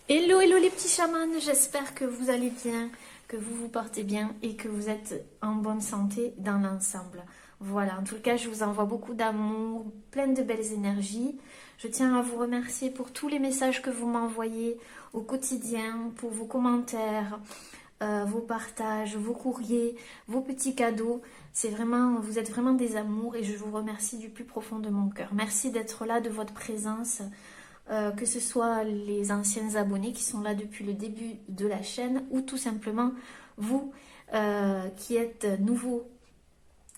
Hello, hello les petits chamans, j'espère que vous allez bien, que vous vous portez bien et que vous êtes en bonne santé dans l'ensemble. Voilà, en tout cas, je vous envoie beaucoup d'amour, plein de belles énergies. Je tiens à vous remercier pour tous les messages que vous m'envoyez au quotidien, pour vos commentaires, vos partages, vos courriers, vos petits cadeaux. C'est vraiment, vous êtes vraiment des amours et je vous remercie du plus profond de mon cœur. Merci d'être là, de votre présence. Que ce soit les anciens abonnés qui sont là depuis le début de la chaîne ou tout simplement vous qui êtes nouveaux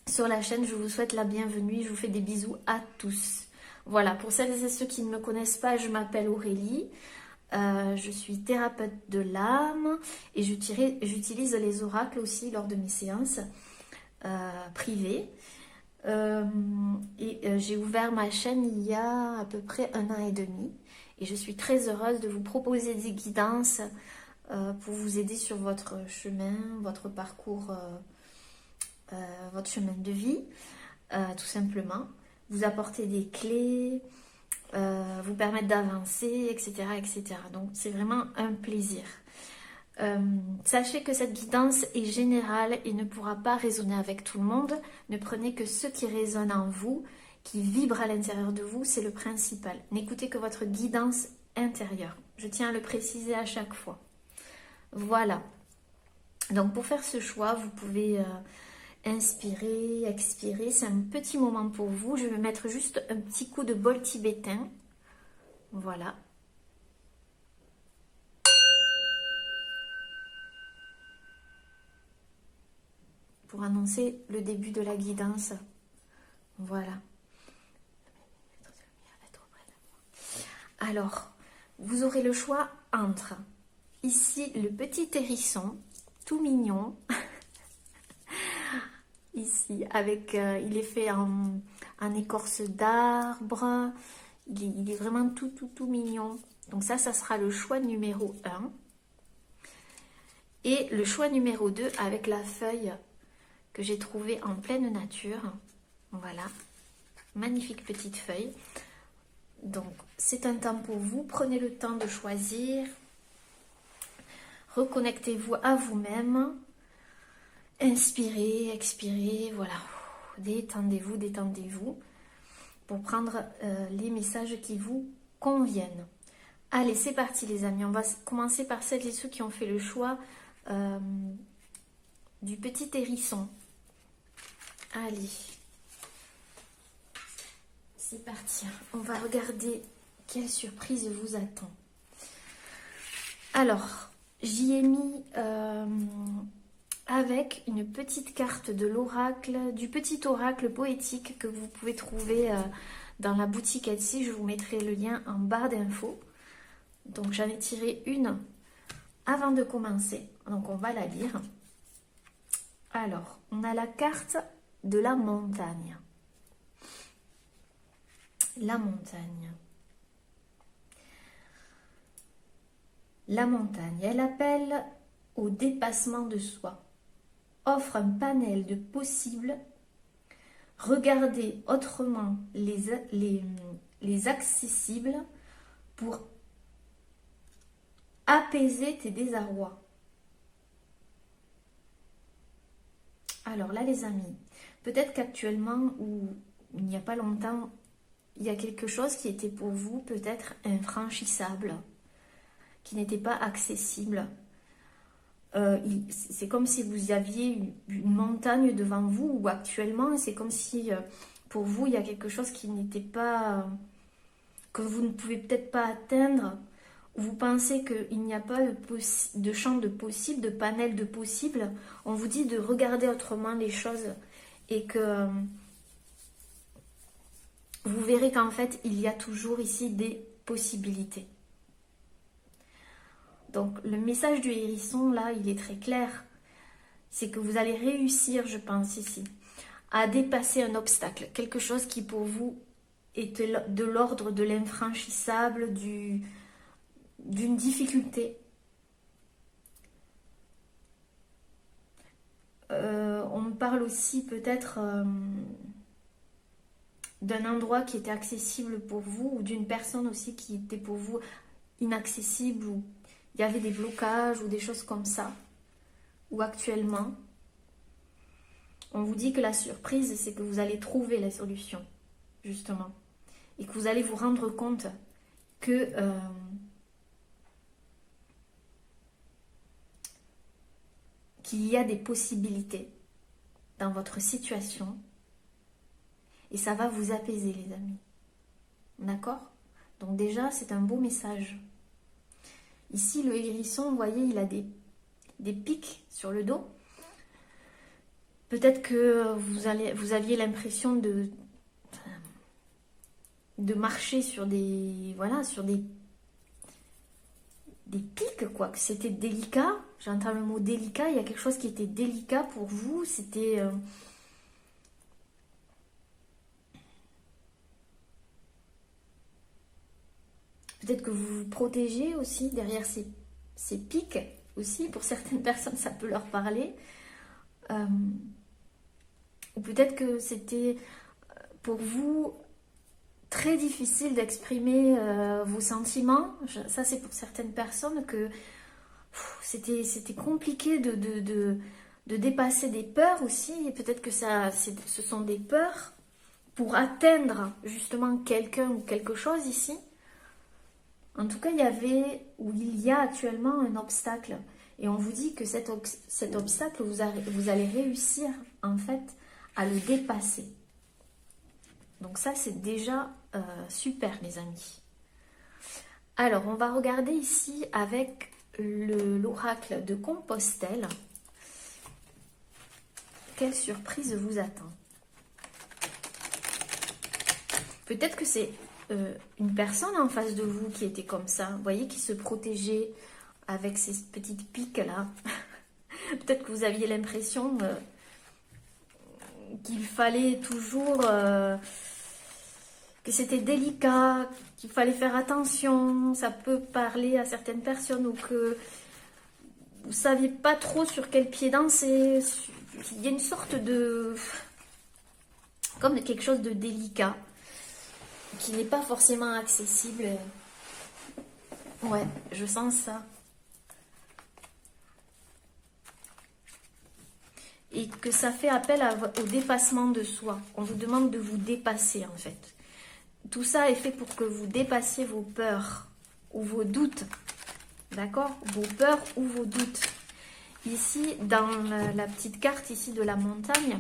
sur la chaîne, je vous souhaite la bienvenue, je vous fais des bisous à tous. Voilà, pour celles et ceux qui ne me connaissent pas, je m'appelle Aurélie, je suis thérapeute de l'âme et j'utilise les oracles aussi lors de mes séances privées. J'ai ouvert ma chaîne il y a à peu près 1 an et demi et je suis très heureuse de vous proposer des guidances pour vous aider sur votre chemin, votre parcours, votre chemin de vie, tout simplement. Vous apporter des clés, vous permettre d'avancer, etc., etc. Donc c'est vraiment un plaisir. Sachez que cette guidance est générale et ne pourra pas résonner avec tout le monde. Ne prenez que ce qui résonne en vous, qui vibre à l'intérieur de vous, c'est le principal. N'écoutez que votre guidance intérieure. Je tiens à le préciser à chaque fois. Voilà. Donc pour faire ce choix, vous pouvez inspirer, expirer. C'est un petit moment pour vous. Je vais mettre juste un petit coup de bol tibétain. Voilà. Pour annoncer le début de la guidance. Voilà. Alors, vous aurez le choix entre ici le petit hérisson, tout mignon, ici avec, il est fait en écorce d'arbre, il est vraiment tout mignon. Donc ça sera le choix numéro 1. Et le choix numéro 2 avec la feuille que j'ai trouvée en pleine nature. Voilà, magnifique petite feuille. Donc, c'est un temps pour vous. Prenez le temps de choisir. Reconnectez-vous à vous-même. Inspirez, expirez. Voilà. Détendez-vous, détendez-vous. Pour prendre les messages qui vous conviennent. Allez, c'est parti les amis. On va commencer par celles et ceux qui ont fait le choix du petit hérisson. Allez. C'est parti, on va regarder quelle surprise vous attend. Alors, j'y ai mis avec une petite carte de l'oracle, du petit oracle poétique que vous pouvez trouver dans la boutique Etsy. Je vous mettrai le lien en barre d'infos. Donc j'en ai tiré une avant de commencer. Donc on va la lire. Alors, on a la carte de la montagne. La montagne. La montagne, elle appelle au dépassement de soi, offre un panel de possibles, regardez autrement les accessibles pour apaiser tes désarrois. Alors là les amis, peut-être qu'actuellement ou il n'y a pas longtemps, il y a quelque chose qui était pour vous peut-être infranchissable, qui n'était pas accessible. C'est comme si vous aviez une montagne devant vous, ou actuellement, c'est comme si pour vous, il y a quelque chose qui n'était pas, que vous ne pouvez peut-être pas atteindre, ou vous pensez qu'il n'y a pas de champ de possible, de panel de possible. On vous dit de regarder autrement les choses et que vous verrez qu'en fait, il y a toujours ici des possibilités. Donc, le message du hérisson, là, il est très clair. C'est que vous allez réussir, je pense, ici, à dépasser un obstacle. Quelque chose qui, pour vous, est de l'ordre de l'infranchissable, d'une difficulté. On parle aussi peut-être d'un endroit qui était accessible pour vous ou d'une personne aussi qui était pour vous inaccessible, ou il y avait des blocages ou des choses comme ça. Ou actuellement, on vous dit que la surprise, c'est que vous allez trouver la solution, justement. Et que vous allez vous rendre compte que qu'il y a des possibilités dans votre situation. Et ça va vous apaiser, les amis. D'accord? Donc déjà, c'est un beau message. Ici, le hérisson, vous voyez, il a des pics sur le dos. Peut-être que vous aviez l'impression de marcher sur des, voilà, sur des pics, quoi, que c'était délicat. J'entends le mot délicat, il y a quelque chose qui était délicat pour vous. C'était... peut-être que vous vous protégez aussi derrière ces pics aussi. Pour certaines personnes, ça peut leur parler. Ou peut-être que c'était pour vous très difficile d'exprimer vos sentiments. Ça, c'est pour certaines personnes que c'était compliqué de dépasser des peurs aussi. Et peut-être que ce sont des peurs pour atteindre justement quelqu'un ou quelque chose ici. En tout cas, il y a actuellement un obstacle. Et on vous dit que cet obstacle, vous allez réussir en fait à le dépasser. Donc ça, c'est déjà super, les amis. Alors, on va regarder ici avec l'oracle de Compostelle. Quelle surprise vous attend? Peut-être que c'est une personne en face de vous qui était comme ça, vous voyez, qui se protégeait avec ces petites piques-là. Peut-être que vous aviez l'impression qu'il fallait toujours... que c'était délicat, qu'il fallait faire attention. Ça peut parler à certaines personnes ou que vous ne saviez pas trop sur quel pied danser. Il y a une sorte de... comme quelque chose de délicat qui n'est pas forcément accessible. Ouais, je sens ça. Et que ça fait appel au dépassement de soi. On vous demande de vous dépasser en fait. Tout ça est fait pour que vous dépassiez vos peurs ou vos doutes. D'accord? Vos peurs ou vos doutes. Ici, dans la petite carte ici de la montagne,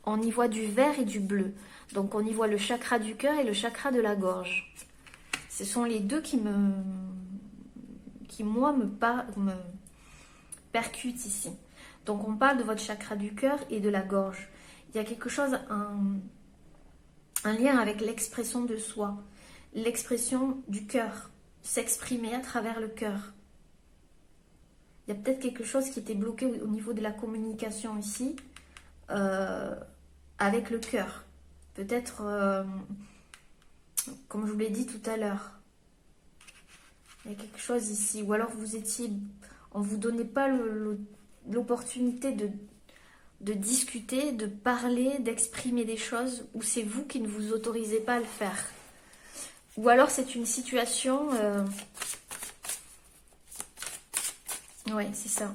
on y voit du vert et du bleu. Donc on y voit le chakra du cœur et le chakra de la gorge. Ce sont les deux qui moi, me percutent ici. Donc on parle de votre chakra du cœur et de la gorge. Il y a quelque chose, un lien avec l'expression de soi, l'expression du cœur, s'exprimer à travers le cœur. Il y a peut-être quelque chose qui était bloqué au niveau de la communication ici, avec le cœur. Peut-être, comme je vous l'ai dit tout à l'heure, il y a quelque chose ici. Ou alors on ne vous donnait pas l'opportunité de discuter, de parler, d'exprimer des choses, ou c'est vous qui ne vous autorisez pas à le faire. Ou alors c'est une situation... ouais, c'est ça.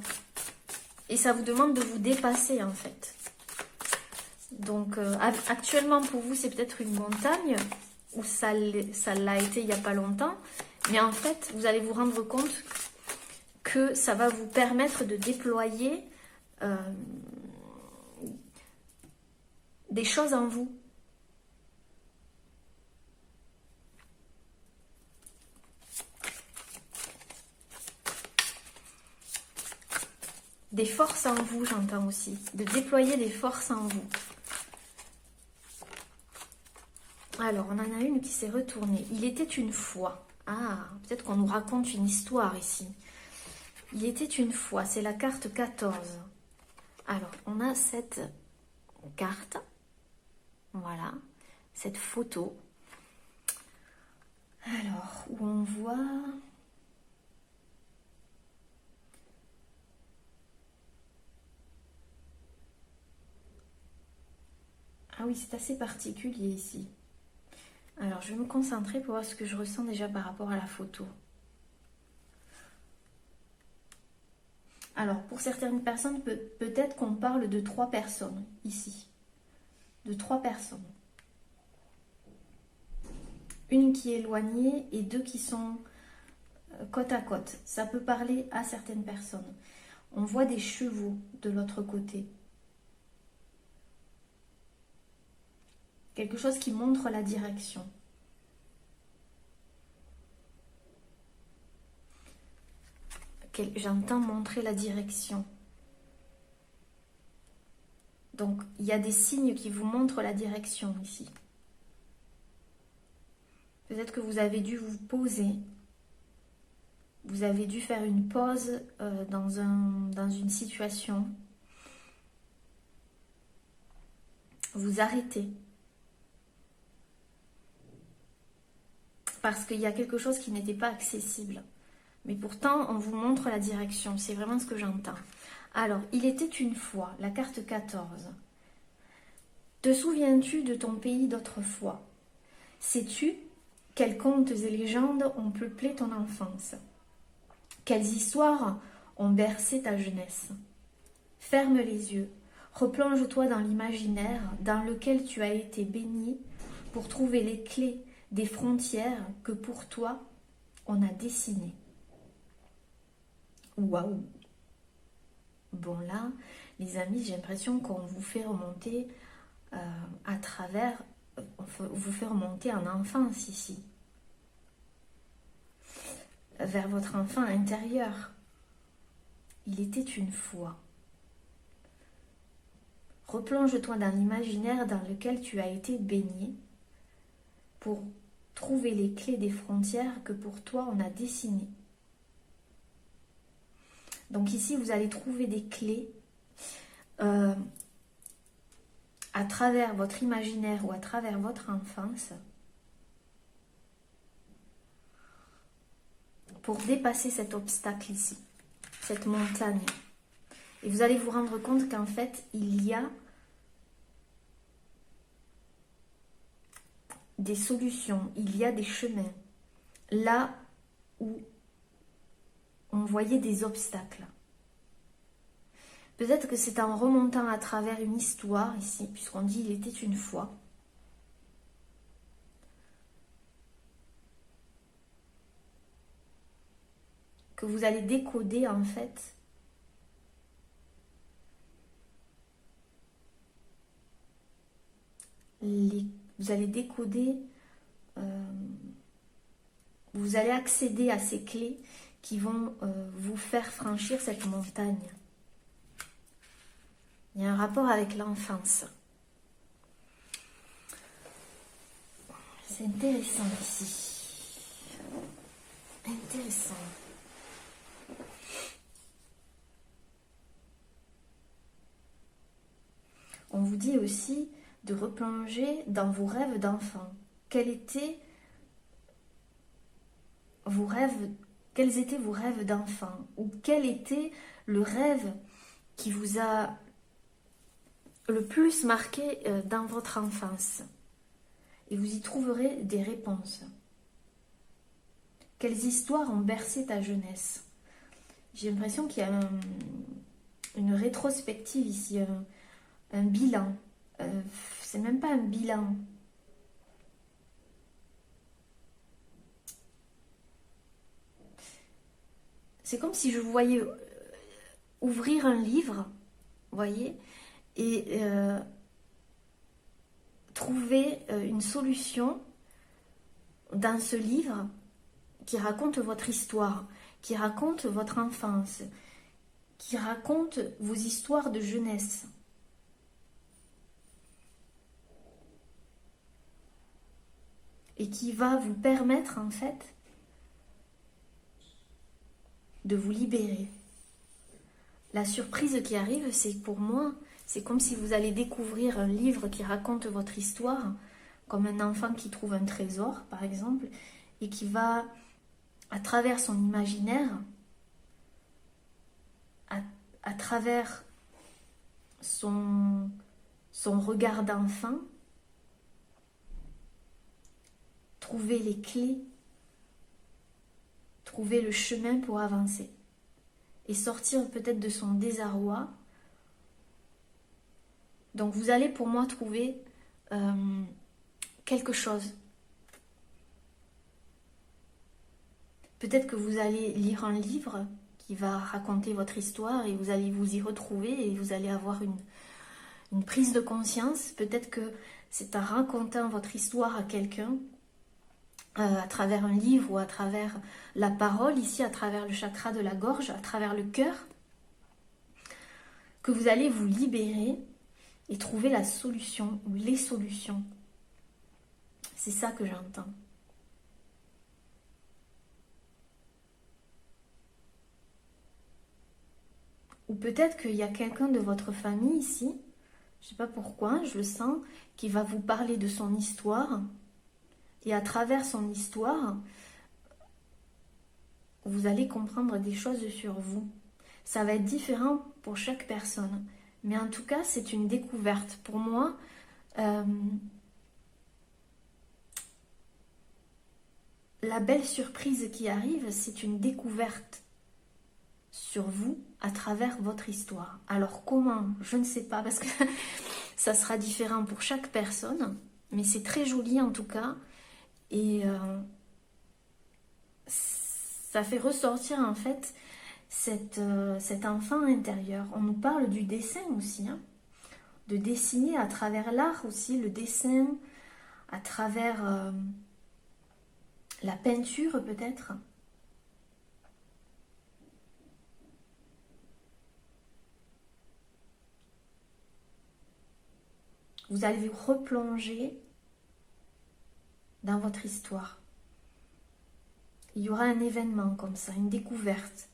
Et ça vous demande de vous dépasser en fait. Donc actuellement pour vous c'est peut-être une montagne, ou ça l'a été il n'y a pas longtemps, mais en fait vous allez vous rendre compte que ça va vous permettre de déployer des choses en vous. Des forces en vous, j'entends aussi. De déployer des forces en vous. Alors, on en a une qui s'est retournée. Il était une fois. Ah, peut-être qu'on nous raconte une histoire ici. Il était une fois, c'est la carte 14. Alors, on a cette carte. Voilà, cette photo. Alors, où on voit... Ah oui, c'est assez particulier ici. Alors, je vais me concentrer pour voir ce que je ressens déjà par rapport à la photo. Alors, pour certaines personnes, peut-être qu'on parle de 3 personnes ici. De 3 personnes. Une qui est éloignée et 2 qui sont côte à côte. Ça peut parler à certaines personnes. On voit des chevaux de l'autre côté. Quelque chose qui montre la direction. J'entends montrer la direction. Donc, il y a des signes qui vous montrent la direction ici. Peut-être que vous avez dû vous poser. Vous avez dû faire une pause dans une situation. Vous arrêtez. Parce qu'il y a quelque chose qui n'était pas accessible. Mais pourtant, on vous montre la direction. C'est vraiment ce que j'entends. Alors, il était une fois, la carte 14. Te souviens-tu de ton pays d'autrefois? Sais-tu quels contes et légendes ont peuplé ton enfance? Quelles histoires ont bercé ta jeunesse? Ferme les yeux, replonge-toi dans l'imaginaire dans lequel tu as été baigné pour trouver les clés des frontières que pour toi on a dessinées. Waouh! Bon là, les amis, j'ai l'impression qu'on vous fait remonter à travers, vous fait remonter en enfance ici, vers votre enfant intérieur. Il était une fois. Replonge-toi dans l'imaginaire dans lequel tu as été baigné pour trouver les clés des frontières que pour toi on a dessinées. Donc ici, vous allez trouver des clés à travers votre imaginaire ou à travers votre enfance pour dépasser cet obstacle ici, cette montagne. Et vous allez vous rendre compte qu'en fait, il y a des solutions, il y a des chemins. Là où on voyait des obstacles. Peut-être que c'est en remontant à travers une histoire ici, puisqu'on dit il était une fois. Que vous allez décoder en fait vous allez décoder, vous allez accéder à ces clés qui vont vous faire franchir cette montagne. Il y a un rapport avec l'enfance. C'est intéressant ici. Intéressant. On vous dit aussi de replonger dans vos rêves d'enfant. Quels étaient vos rêves d'enfant? Ou quel était le rêve qui vous a le plus marqué dans votre enfance? Et vous y trouverez des réponses. Quelles histoires ont bercé ta jeunesse? J'ai l'impression qu'il y a une rétrospective ici, un bilan. C'est même pas un bilan. C'est comme si je vous voyais ouvrir un livre, voyez, et trouver une solution dans ce livre qui raconte votre histoire, qui raconte votre enfance, qui raconte vos histoires de jeunesse. Et qui va vous permettre en fait de vous libérer. La surprise qui arrive, c'est pour moi, c'est comme si vous allez découvrir un livre qui raconte votre histoire, comme un enfant qui trouve un trésor, par exemple, et qui va, à travers son imaginaire, à travers son regard d'enfant, trouver les clés, trouver le chemin pour avancer et sortir peut-être de son désarroi. Donc vous allez pour moi trouver quelque chose. Peut-être que vous allez lire un livre qui va raconter votre histoire et vous allez vous y retrouver et vous allez avoir une prise de conscience. Peut-être que c'est en racontant votre histoire à quelqu'un, à travers un livre ou à travers la parole, ici à travers le chakra de la gorge, à travers le cœur, que vous allez vous libérer et trouver la solution ou les solutions. C'est ça que j'entends. Ou peut-être qu'il y a quelqu'un de votre famille ici, je ne sais pas pourquoi, je le sens, qui va vous parler de son histoire. Et à travers son histoire, vous allez comprendre des choses sur vous. Ça va être différent pour chaque personne. Mais en tout cas, c'est une découverte. Pour moi, la belle surprise qui arrive, c'est une découverte sur vous à travers votre histoire. Alors comment? Je ne sais pas, parce que ça sera différent pour chaque personne, mais c'est très joli en tout cas, et ça fait ressortir en fait cet enfant intérieur. On nous parle du dessin aussi, hein, de dessiner à travers l'art aussi, le dessin, à travers la peinture peut-être. Vous allez vous replonger dans votre histoire. Il y aura un événement comme ça, une découverte.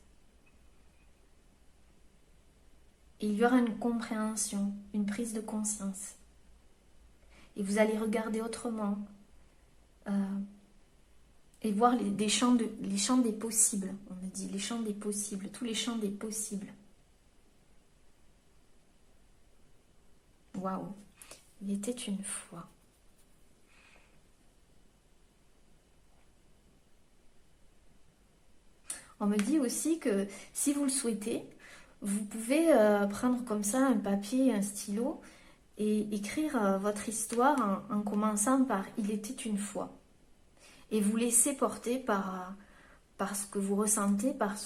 Et il y aura une compréhension, une prise de conscience. Et vous allez regarder autrement et voir les champs des possibles. On me dit les champs des possibles, tous les champs des possibles. Waouh! Il était une fois. On me dit aussi que si vous le souhaitez, vous pouvez prendre comme ça un papier, un stylo et écrire votre histoire en commençant par « Il était une fois ». Et vous laisser porter par ce que vous ressentez, par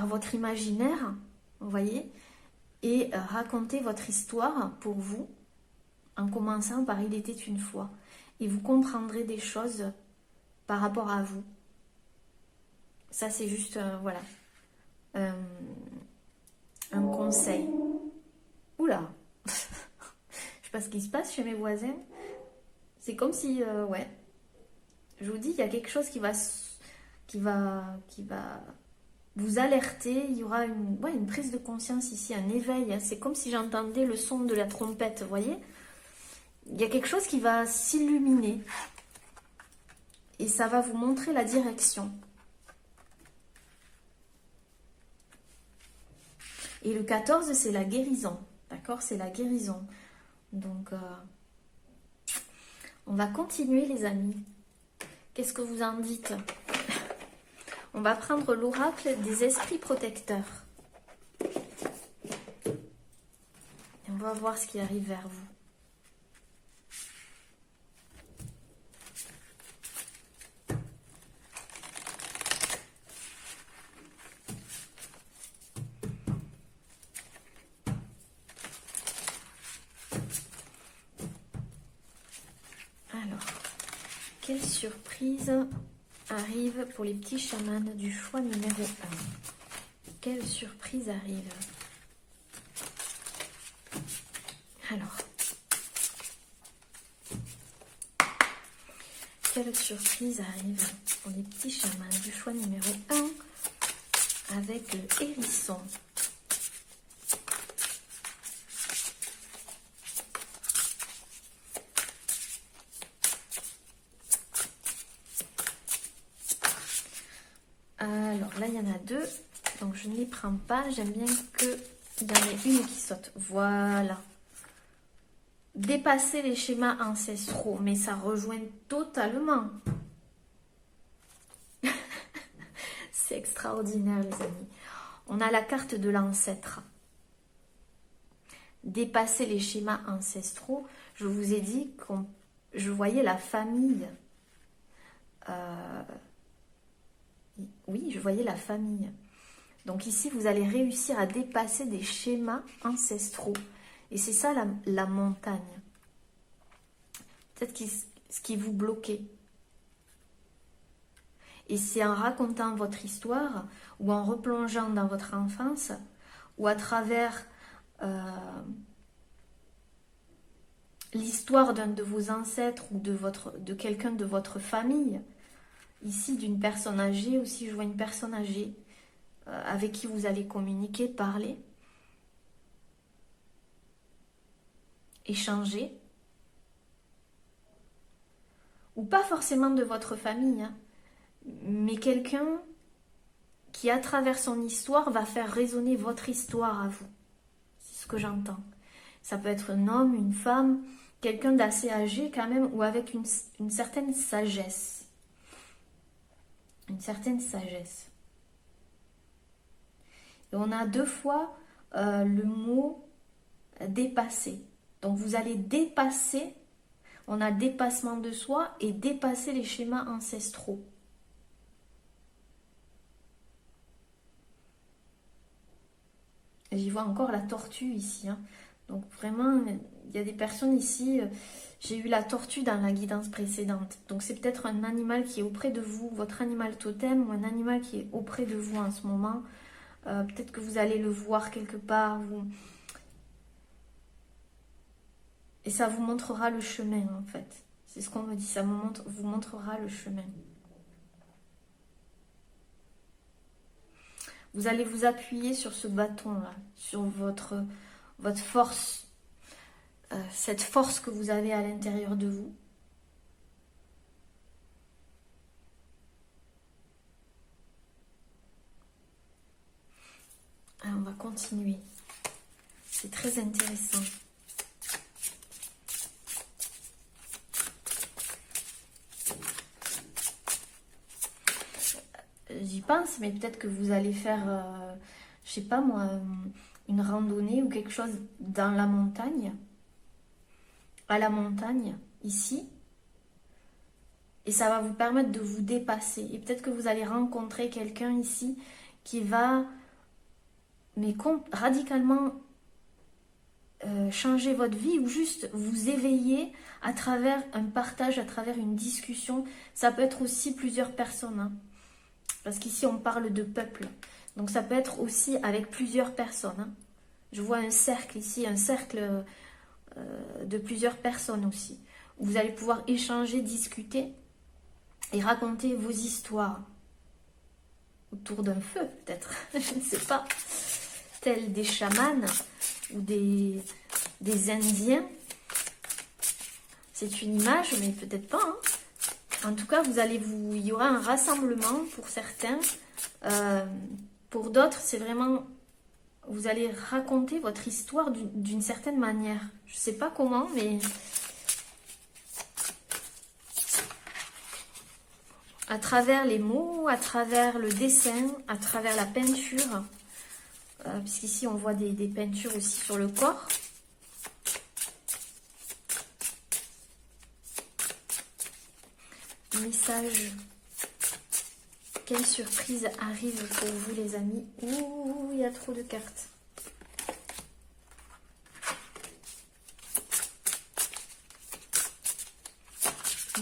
votre imaginaire, vous voyez, et raconter votre histoire pour vous en commençant par « Il était une fois ». Et vous comprendrez des choses par rapport à vous. Ça, c'est juste, voilà, un conseil. Oula, je sais pas ce qui se passe chez mes voisins. C'est comme si, ouais, je vous dis, il y a quelque chose qui va vous alerter. Il y aura une prise de conscience ici, un éveil. C'est comme si j'entendais le son de la trompette, vous voyez. Il y a quelque chose qui va s'illuminer. Et ça va vous montrer la direction. Et le 14, c'est la guérison. D'accord? C'est la guérison. Donc, on va continuer, les amis. Qu'est-ce que vous en dites? On va prendre l'oracle des esprits protecteurs. Et on va voir ce qui arrive vers vous. Quelle surprise arrive pour les petits chamans du choix numéro 1? Quelle surprise arrive? Alors, quelle surprise arrive pour les petits chamans du choix numéro 1 avec le hérisson? Alors là, il y en a deux, donc je ne les prends pas. J'aime bien qu'il y en ait une qui saute. Voilà. dépasser les schémas ancestraux. Mais ça rejoint totalement. C'est extraordinaire, les amis. On a la carte de l'ancêtre. Dépasser les schémas ancestraux. Je vous ai dit que je voyais la famille. Oui, je voyais la famille. Donc ici, vous allez réussir à dépasser des schémas ancestraux. Et c'est ça la montagne. Peut-être ce qui vous bloquait. Et c'est en racontant votre histoire, ou en replongeant dans votre enfance, ou à travers l'histoire d'un de vos ancêtres, ou de quelqu'un de votre famille, ici d'une personne âgée, aussi je vois une personne âgée, avec qui vous allez communiquer, parler, échanger, ou pas forcément de votre famille, hein, mais quelqu'un qui, à travers son histoire, va faire résonner votre histoire à vous. C'est ce que j'entends. Ça peut être un homme, une femme, quelqu'un d'assez âgé quand même, ou avec une certaine sagesse. Une certaine sagesse. Et on a 2 fois le mot dépasser. Donc vous allez dépasser, on a dépassement de soi et dépasser les schémas ancestraux. J'y vois encore la tortue ici. Hein. Donc vraiment, il y a des personnes ici, j'ai eu la tortue dans la guidance précédente. Donc c'est peut-être un animal qui est auprès de vous, votre animal totem, ou un animal qui est auprès de vous en ce moment. Peut-être que vous allez le voir quelque part. Et ça vous montrera le chemin en fait. C'est ce qu'on me dit, ça vous montrera le chemin. Vous allez vous appuyer sur ce bâton-là, sur votre force, cette force que vous avez à l'intérieur de vous. Alors, on va continuer. C'est très intéressant. J'y pense, mais peut-être que vous allez faire, je sais pas moi, une randonnée ou quelque chose dans la montagne, à la montagne, ici, et ça va vous permettre de vous dépasser. Et peut-être que vous allez rencontrer quelqu'un ici qui va, mais radicalement changer votre vie, ou juste vous éveiller à travers un partage, à travers une discussion. Ça peut être aussi plusieurs personnes, hein. Parce qu'ici, on parle de peuple. Donc, ça peut être aussi avec plusieurs personnes. Hein. Je vois un cercle ici, un cercle de plusieurs personnes aussi. Où vous allez pouvoir échanger, discuter et raconter vos histoires. Autour d'un feu, peut-être. Je ne sais pas. Tels des chamans ou des Indiens. C'est une image, mais peut-être pas, hein. En tout cas, il y aura un rassemblement pour certains. Pour d'autres, c'est vraiment, vous allez raconter votre histoire d'une certaine manière. Je ne sais pas comment, mais à travers les mots, à travers le dessin, à travers la peinture, puisqu'ici on voit des peintures aussi sur le corps. Message. Quelle surprise arrive pour vous, les amis? Ouh, il y a trop de cartes.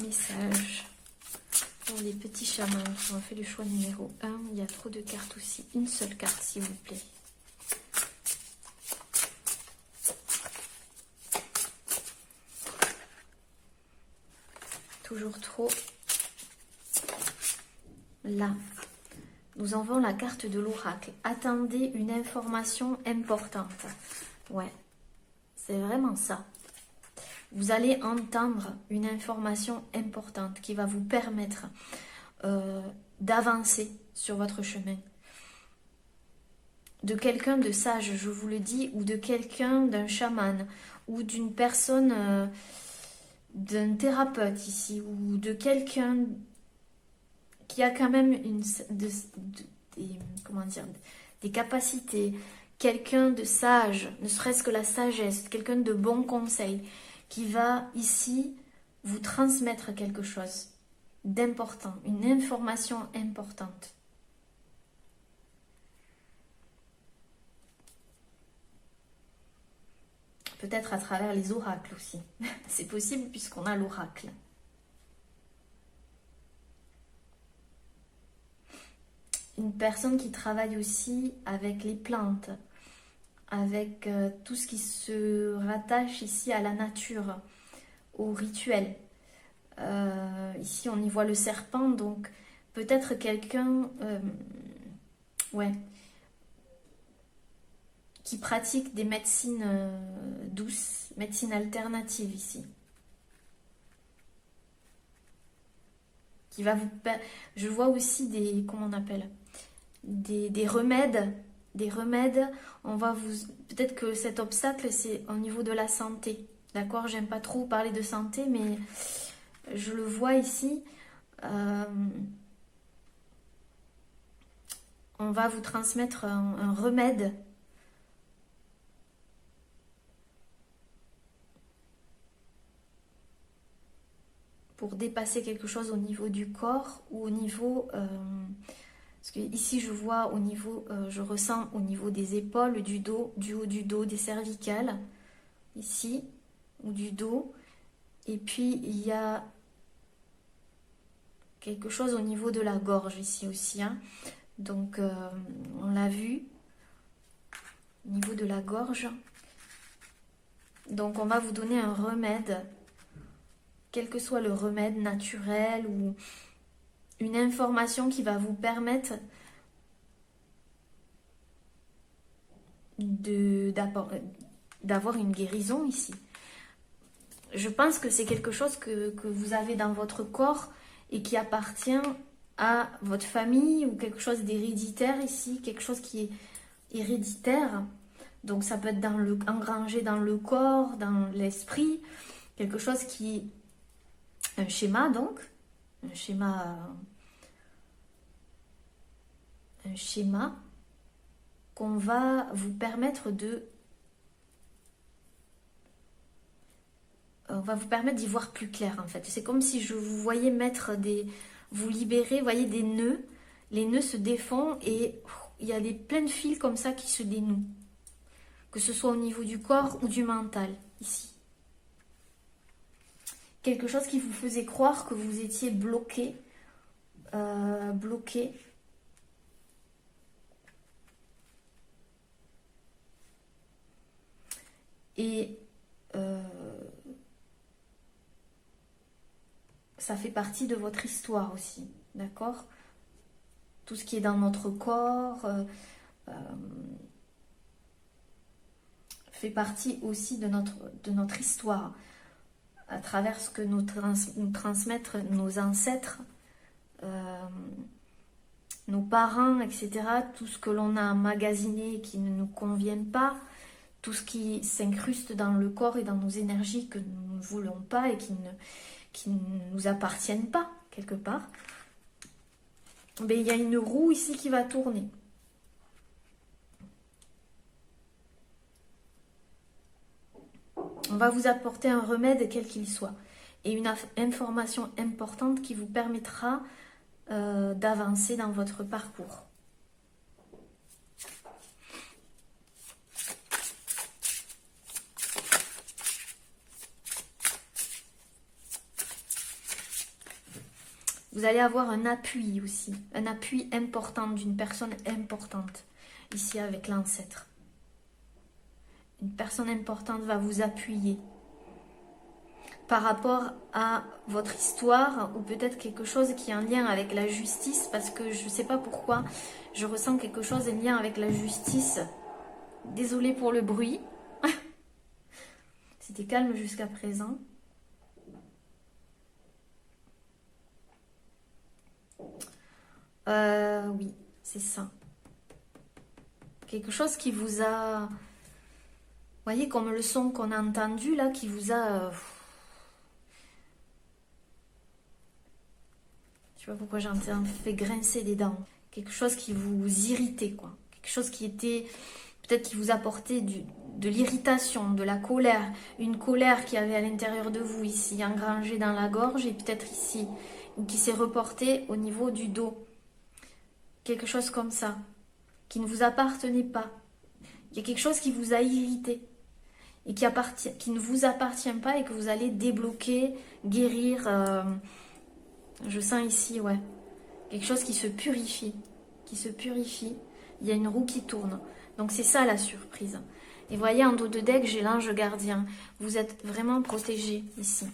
Message pour les petits chamans qui ont fait le choix numéro 1. Il y a trop de cartes aussi. Une seule carte, s'il vous plaît. Toujours trop. Là, nous avons la carte de l'oracle. Attendez une information importante. Ouais, c'est vraiment ça. Vous allez entendre une information importante qui va vous permettre d'avancer sur votre chemin. de quelqu'un de sage, je vous le dis, ou de quelqu'un, d'un chaman, ou d'une personne, d'un thérapeute ici, ou de quelqu'un qui a quand même comment dire, des capacités, quelqu'un de sage, ne serait-ce que la sagesse, quelqu'un de bon conseil, qui va ici vous transmettre quelque chose d'important, une information importante. Peut-être à travers les oracles aussi. C'est possible puisqu'on a l'oracle. Une personne qui travaille aussi avec les plantes, avec tout ce qui se rattache ici à la nature, au rituel. Ici, on y voit le serpent, donc peut-être quelqu'un ouais, qui pratique des médecines douces, médecines alternatives ici. Qui va vous... Je vois aussi des... Comment on appelle, des remèdes. Des remèdes, on va vous... Peut-être que cet obstacle, c'est au niveau de la santé. D'accord? J'aime pas trop parler de santé, mais je le vois ici. On va vous transmettre un remède pour dépasser quelque chose au niveau du corps ou au niveau... parce que ici je vois au niveau, je ressens au niveau des épaules, du dos, du haut du dos, des cervicales, ici, ou du dos. Et puis il y a quelque chose au niveau de la gorge ici aussi. Hein. Donc on l'a vu, au niveau de la gorge. Donc on va vous donner un remède, quel que soit le remède naturel ou une information qui va vous permettre d'avoir une guérison ici. Je pense que c'est quelque chose que vous avez dans votre corps et qui appartient à votre famille ou quelque chose d'héréditaire ici, quelque chose qui est héréditaire. Donc ça peut être engrangé dans le corps, dans l'esprit, quelque chose qui... Un schéma donc, un schéma qu'on va vous permettre de... On va vous permettre d'y voir plus clair en fait. C'est comme si je vous voyais mettre des... Vous libérer, voyez des nœuds. Les nœuds se défont et il y a plein de fils comme ça qui se dénouent. Que ce soit au niveau du corps ou du mental, ici. Quelque chose qui vous faisait croire que vous étiez bloqué. Bloqué. Et ça fait partie de votre histoire aussi, d'accord? Tout ce qui est dans notre corps fait partie aussi de notre histoire, à travers ce que nous transmettent nos ancêtres, nos parents, etc. Tout ce que l'on a emmagasiné et qui ne nous convienne pas, tout ce qui s'incruste dans le corps et dans nos énergies que nous ne voulons pas et qui ne nous appartiennent pas, quelque part. Mais il y a une roue ici qui va tourner. On va vous apporter un remède quel qu'il soit et une information importante qui vous permettra d'avancer dans votre parcours. Vous allez avoir un appui aussi, un appui important d'une personne importante, ici avec l'ancêtre. Une personne importante va vous appuyer par rapport à votre histoire ou peut-être quelque chose qui est en lien avec la justice, parce que je ne sais pas pourquoi, je ressens quelque chose en lien avec la justice. Désolée pour le bruit. C'était calme jusqu'à présent. Oui, c'est ça. Quelque chose qui vous a... Vous voyez, comme le son qu'on a entendu là, qui vous a... Je sais pas pourquoi j'ai fait grincer des dents. Quelque chose qui vous irritait, quoi. Quelque chose qui était... Peut-être qui vous apportait de l'irritation, de la colère. Une colère qui avait à l'intérieur de vous ici, engrangée dans la gorge et peut-être ici. Ou qui s'est reportée au niveau du dos. Quelque chose comme ça. Qui ne vous appartenait pas. Il y a quelque chose qui vous a irrité. Et qui ne vous appartient pas et que vous allez débloquer, guérir... Je sens ici, ouais. Quelque chose qui se purifie. Qui se purifie. Il y a une roue qui tourne. Donc c'est ça la surprise. Et voyez, en dos de deck, j'ai l'ange gardien. Vous êtes vraiment protégé ici.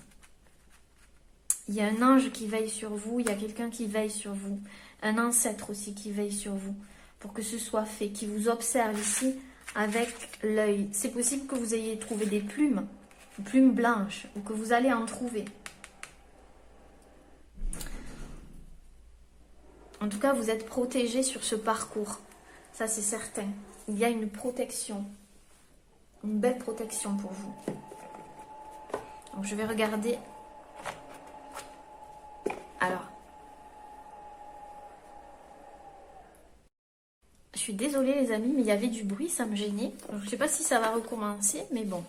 Il y a un ange qui veille sur vous. Il y a quelqu'un qui veille sur vous. Un ancêtre aussi qui veille sur vous. Pour que ce soit fait. Qui vous observe ici avec l'œil. C'est possible que vous ayez trouvé des plumes blanches. Ou que vous allez en trouver. En tout cas, vous êtes protégé sur ce parcours. Ça, c'est certain. Il y a une protection. Une belle protection pour vous. Donc, je vais regarder. Alors. Je suis désolée, les amis, mais il y avait du bruit, ça me gênait. Je ne sais pas si ça va recommencer, mais bon.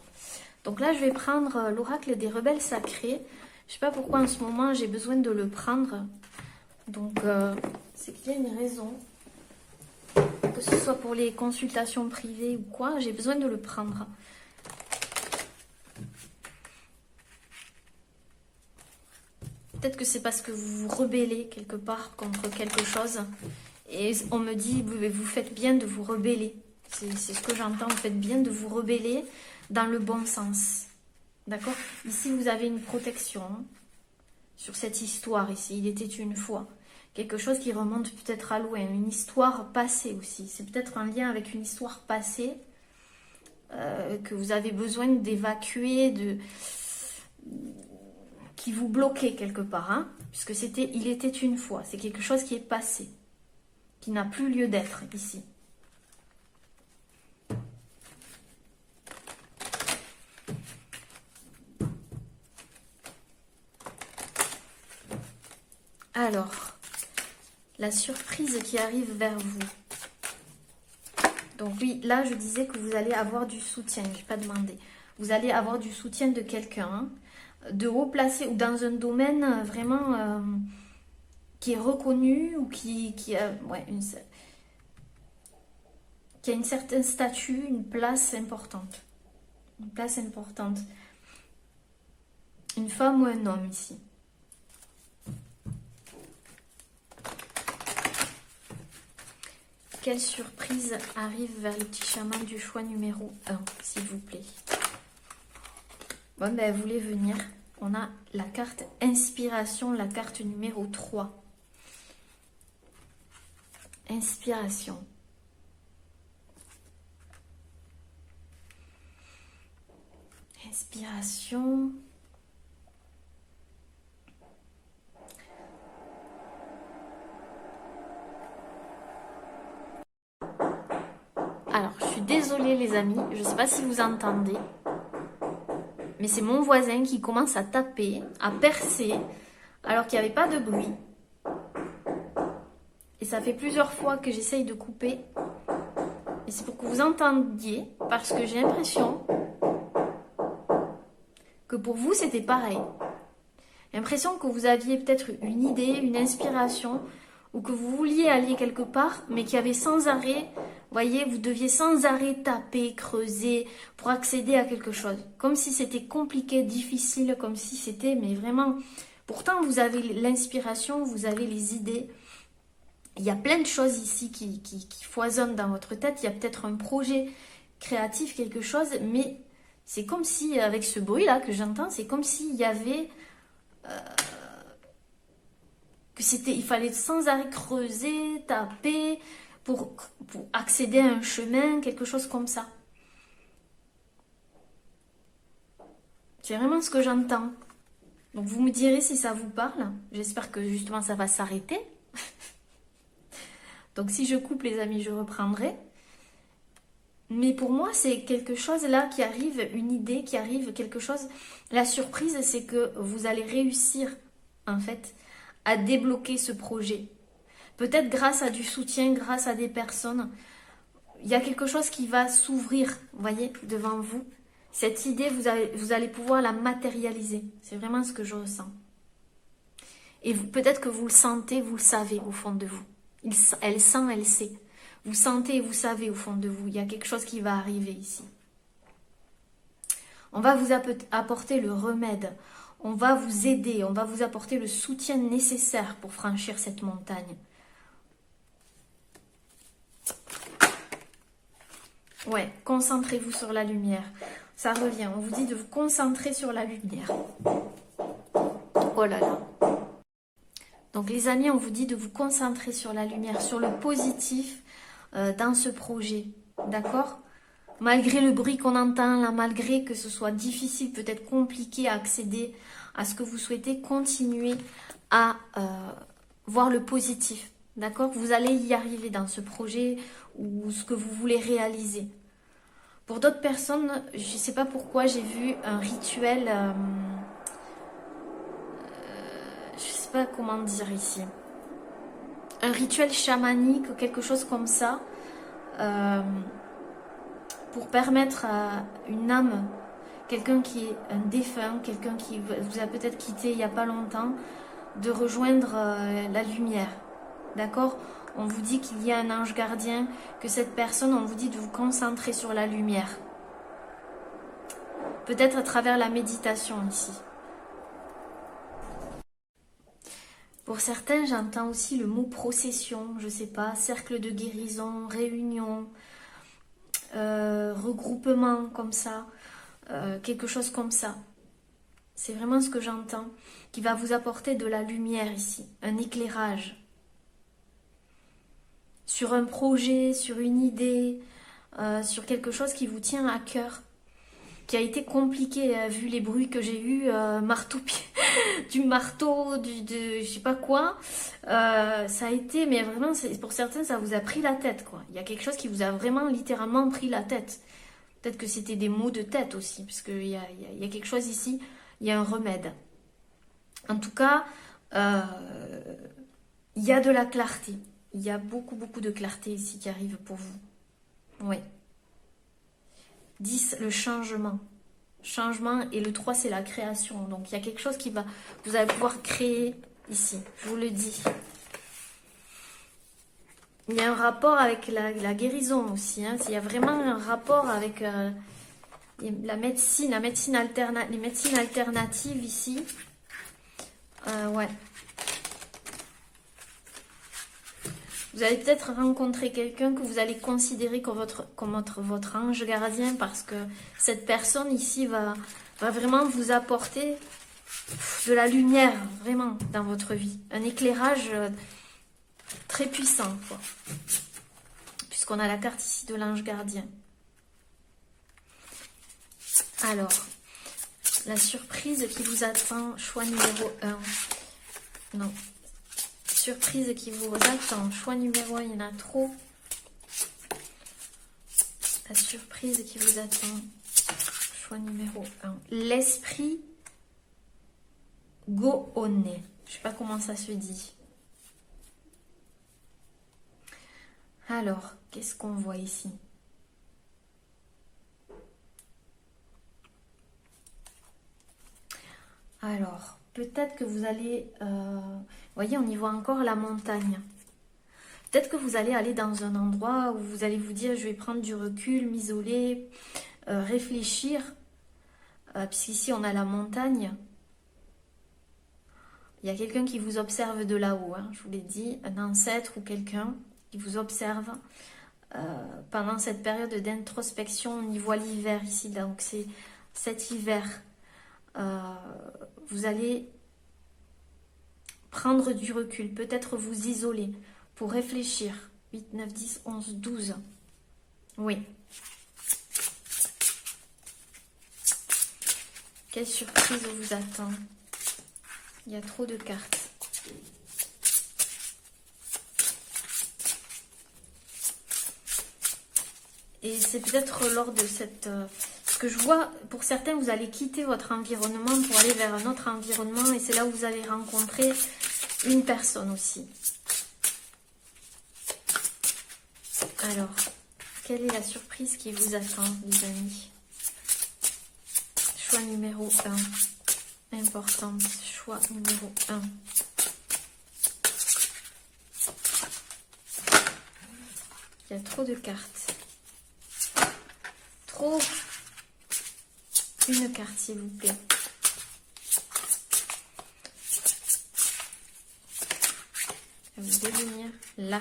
Donc là, je vais prendre l'oracle des rebelles sacrés. Je ne sais pas pourquoi en ce moment, j'ai besoin de le prendre. Donc, c'est qu'il y a une raison. Que ce soit pour les consultations privées ou quoi, j'ai besoin de le prendre. Peut-être que c'est parce que vous vous rebellez quelque part contre quelque chose. Et on me dit, vous faites bien de vous rebeller. C'est ce que j'entends, vous faites bien de vous rebeller dans le bon sens. D'accord? Ici, vous avez une protection sur cette histoire ici. Il était une fois. Quelque chose qui remonte peut-être à loin, une histoire passée aussi. C'est peut-être un lien avec une histoire passée que vous avez besoin d'évacuer, qui vous bloquait quelque part. Hein, puisque il était une fois. C'est quelque chose qui est passé, qui n'a plus lieu d'être ici. Alors... la surprise qui arrive vers vous. Donc oui, là je disais que vous allez avoir du soutien, je n'ai pas demandé. Vous allez avoir du soutien de quelqu'un, hein, de haut placé ou dans un domaine vraiment qui est reconnu ou qui a une certaine statut, une place importante. Une place importante. Une femme ou un homme ici. Quelle surprise arrive vers le petit chaman du choix numéro 1, s'il vous plaît? Bon, ben, vous voulez venir. On a la carte Inspiration, la carte numéro 3. Inspiration. Inspiration. Alors, je suis désolée les amis, je ne sais pas si vous entendez, mais c'est mon voisin qui commence à taper, à percer, alors qu'il n'y avait pas de bruit. Et ça fait plusieurs fois que j'essaye de couper. Et c'est pour que vous entendiez, parce que j'ai l'impression que pour vous c'était pareil. J'ai l'impression que vous aviez peut-être une idée, une inspiration, ou que vous vouliez aller quelque part, mais qu'il y avait sans arrêt... Vous voyez, vous deviez sans arrêt taper, creuser pour accéder à quelque chose. Comme si c'était compliqué, difficile, comme si c'était, mais vraiment... Pourtant, vous avez l'inspiration, vous avez les idées. Il y a plein de choses ici qui foisonnent dans votre tête. Il y a peut-être un projet créatif, quelque chose, mais c'est comme si, avec ce bruit-là que j'entends, c'est comme s'il y avait... il fallait sans arrêt creuser, taper... Pour accéder à un chemin, quelque chose comme ça. C'est vraiment ce que j'entends. Donc vous me direz si ça vous parle. J'espère que justement ça va s'arrêter. Donc si je coupe les amis, je reprendrai. Mais pour moi, c'est quelque chose là qui arrive, une idée qui arrive, quelque chose. La surprise, c'est que vous allez réussir, en fait, à débloquer ce projet. Peut-être grâce à du soutien, grâce à des personnes. Il y a quelque chose qui va s'ouvrir, vous voyez, devant vous. Cette idée, vous allez pouvoir la matérialiser. C'est vraiment ce que je ressens. Et peut-être que vous le sentez, vous le savez au fond de vous. Elle sent, elle sait. Vous sentez et vous savez au fond de vous. Il y a quelque chose qui va arriver ici. On va vous apporter le remède. On va vous aider. On va vous apporter le soutien nécessaire pour franchir cette montagne. Ouais, concentrez-vous sur la lumière. Ça revient. On vous dit de vous concentrer sur la lumière. Oh là là. Donc les amis, on vous dit de vous concentrer sur la lumière, sur le positif dans ce projet. D'accord? Malgré le bruit qu'on entend là, malgré que ce soit difficile, peut-être compliqué à accéder à ce que vous souhaitez, continuez à voir le positif. D'accord? Vous allez y arriver dans ce projet ou ce que vous voulez réaliser. Pour d'autres personnes, je ne sais pas pourquoi, j'ai vu un rituel, je ne sais pas comment dire ici, un rituel chamanique ou quelque chose comme ça, pour permettre à une âme, quelqu'un qui est un défunt, quelqu'un qui vous a peut-être quitté il n'y a pas longtemps, de rejoindre la lumière. D'accord? On vous dit qu'il y a un ange gardien, que cette personne, on vous dit de vous concentrer sur la lumière. Peut-être à travers la méditation ici. Pour certains, j'entends aussi le mot procession, je ne sais pas, cercle de guérison, réunion, regroupement comme ça, quelque chose comme ça. C'est vraiment ce que j'entends, qui va vous apporter de la lumière ici, un éclairage. Sur un projet, sur une idée, sur quelque chose qui vous tient à cœur, qui a été compliqué, vu les bruits que j'ai eus, du marteau, de je sais pas quoi, ça a été, mais vraiment, pour certains, ça vous a pris la tête, quoi. Il y a quelque chose qui vous a vraiment, littéralement pris la tête. Peut-être que c'était des maux de tête aussi, parce qu'il y a quelque chose ici, il y a un remède. En tout cas, il y a de la clarté. Il y a beaucoup, beaucoup de clarté ici qui arrive pour vous. Oui. 10, le changement. Changement. Et le 3, c'est la création. Donc, il y a quelque chose qui va... Vous allez pouvoir créer ici. Je vous le dis. Il y a un rapport avec la guérison aussi. Hein. Il y a vraiment un rapport avec la médecine, les médecines alternatives ici. Ouais. Vous allez peut-être rencontrer quelqu'un que vous allez considérer comme votre ange gardien, parce que cette personne ici va vraiment vous apporter de la lumière, vraiment, dans votre vie. Un éclairage très puissant, quoi. Puisqu'on a la carte ici de l'ange gardien. Alors, la surprise qui vous attend, choix numéro 1. Non. Surprise qui vous attend, choix numéro 1, il y en a trop. La surprise qui vous attend, choix numéro 1. L'esprit Gohonne. Je ne sais pas comment ça se dit. Alors, qu'est-ce qu'on voit ici? Alors, peut-être que vous allez... vous voyez, on y voit encore la montagne. Peut-être que vous allez aller dans un endroit où vous allez vous dire, je vais prendre du recul, m'isoler, réfléchir. Puisqu'ici, on a la montagne. Il y a quelqu'un qui vous observe de là-haut, hein, je vous l'ai dit, un ancêtre ou quelqu'un qui vous observe pendant cette période d'introspection. On y voit l'hiver ici, donc c'est cet hiver. Vous allez prendre du recul, peut-être vous isoler pour réfléchir. 8, 9, 10, 11, 12. Oui. Quelle surprise vous attend? Il y a trop de cartes. Et c'est peut-être lors de cette... ce que je vois, pour certains, vous allez quitter votre environnement pour aller vers un autre environnement. Et c'est là où vous allez rencontrer une personne aussi. Alors, quelle est la surprise qui vous attend, les amis? Choix numéro 1. Importante. Choix numéro 1. Il y a trop de cartes. Trop. Une carte, s'il vous plaît. Vous devez venir là.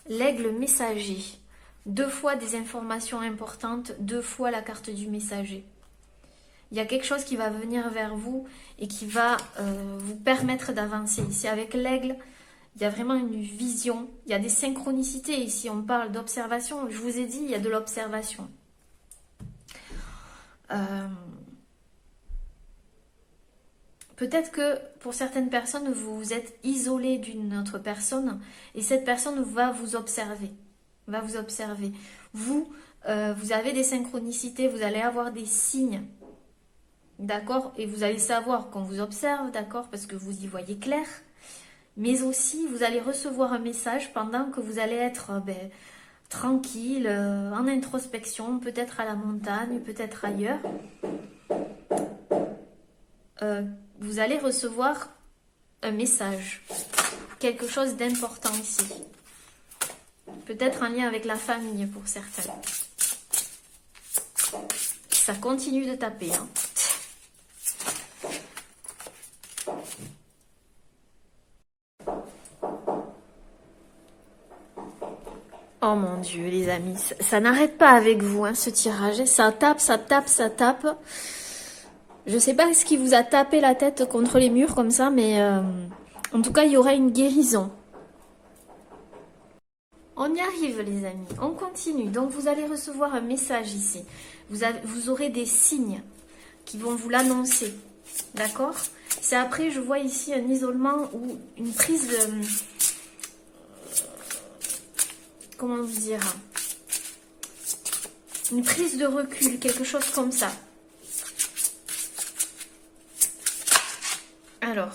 L'aigle messager. 2 fois des informations importantes, 2 fois la carte du messager. Il y a quelque chose qui va venir vers vous et qui va vous permettre d'avancer. Ici, avec l'aigle, il y a vraiment une vision. Il y a des synchronicités. Ici, on parle d'observation. Je vous ai dit, il y a de l'observation. Peut-être que pour certaines personnes, vous vous êtes isolé d'une autre personne et cette personne va vous observer. Vous, vous avez des synchronicités, vous allez avoir des signes. D'accord? Et vous allez savoir qu'on vous observe, d'accord? Parce que vous y voyez clair. Mais aussi, vous allez recevoir un message pendant que vous allez être tranquille, en introspection, peut-être à la montagne, peut-être ailleurs. Vous allez recevoir un message, quelque chose d'important ici. Peut-être un lien avec la famille pour certains. Ça continue de taper. Hein. Oh mon Dieu, les amis, ça n'arrête pas avec vous, hein, ce tirage. Ça tape, ça tape, ça tape. Je sais pas ce qui vous a tapé la tête contre les murs comme ça, mais en tout cas, il y aura une guérison. On y arrive, les amis. On continue. Donc, vous allez recevoir un message ici. Vous aurez des signes qui vont vous l'annoncer. D'accord? C'est après, je vois ici un isolement ou une prise de... comment vous dire? Une prise de recul, quelque chose comme ça. Alors,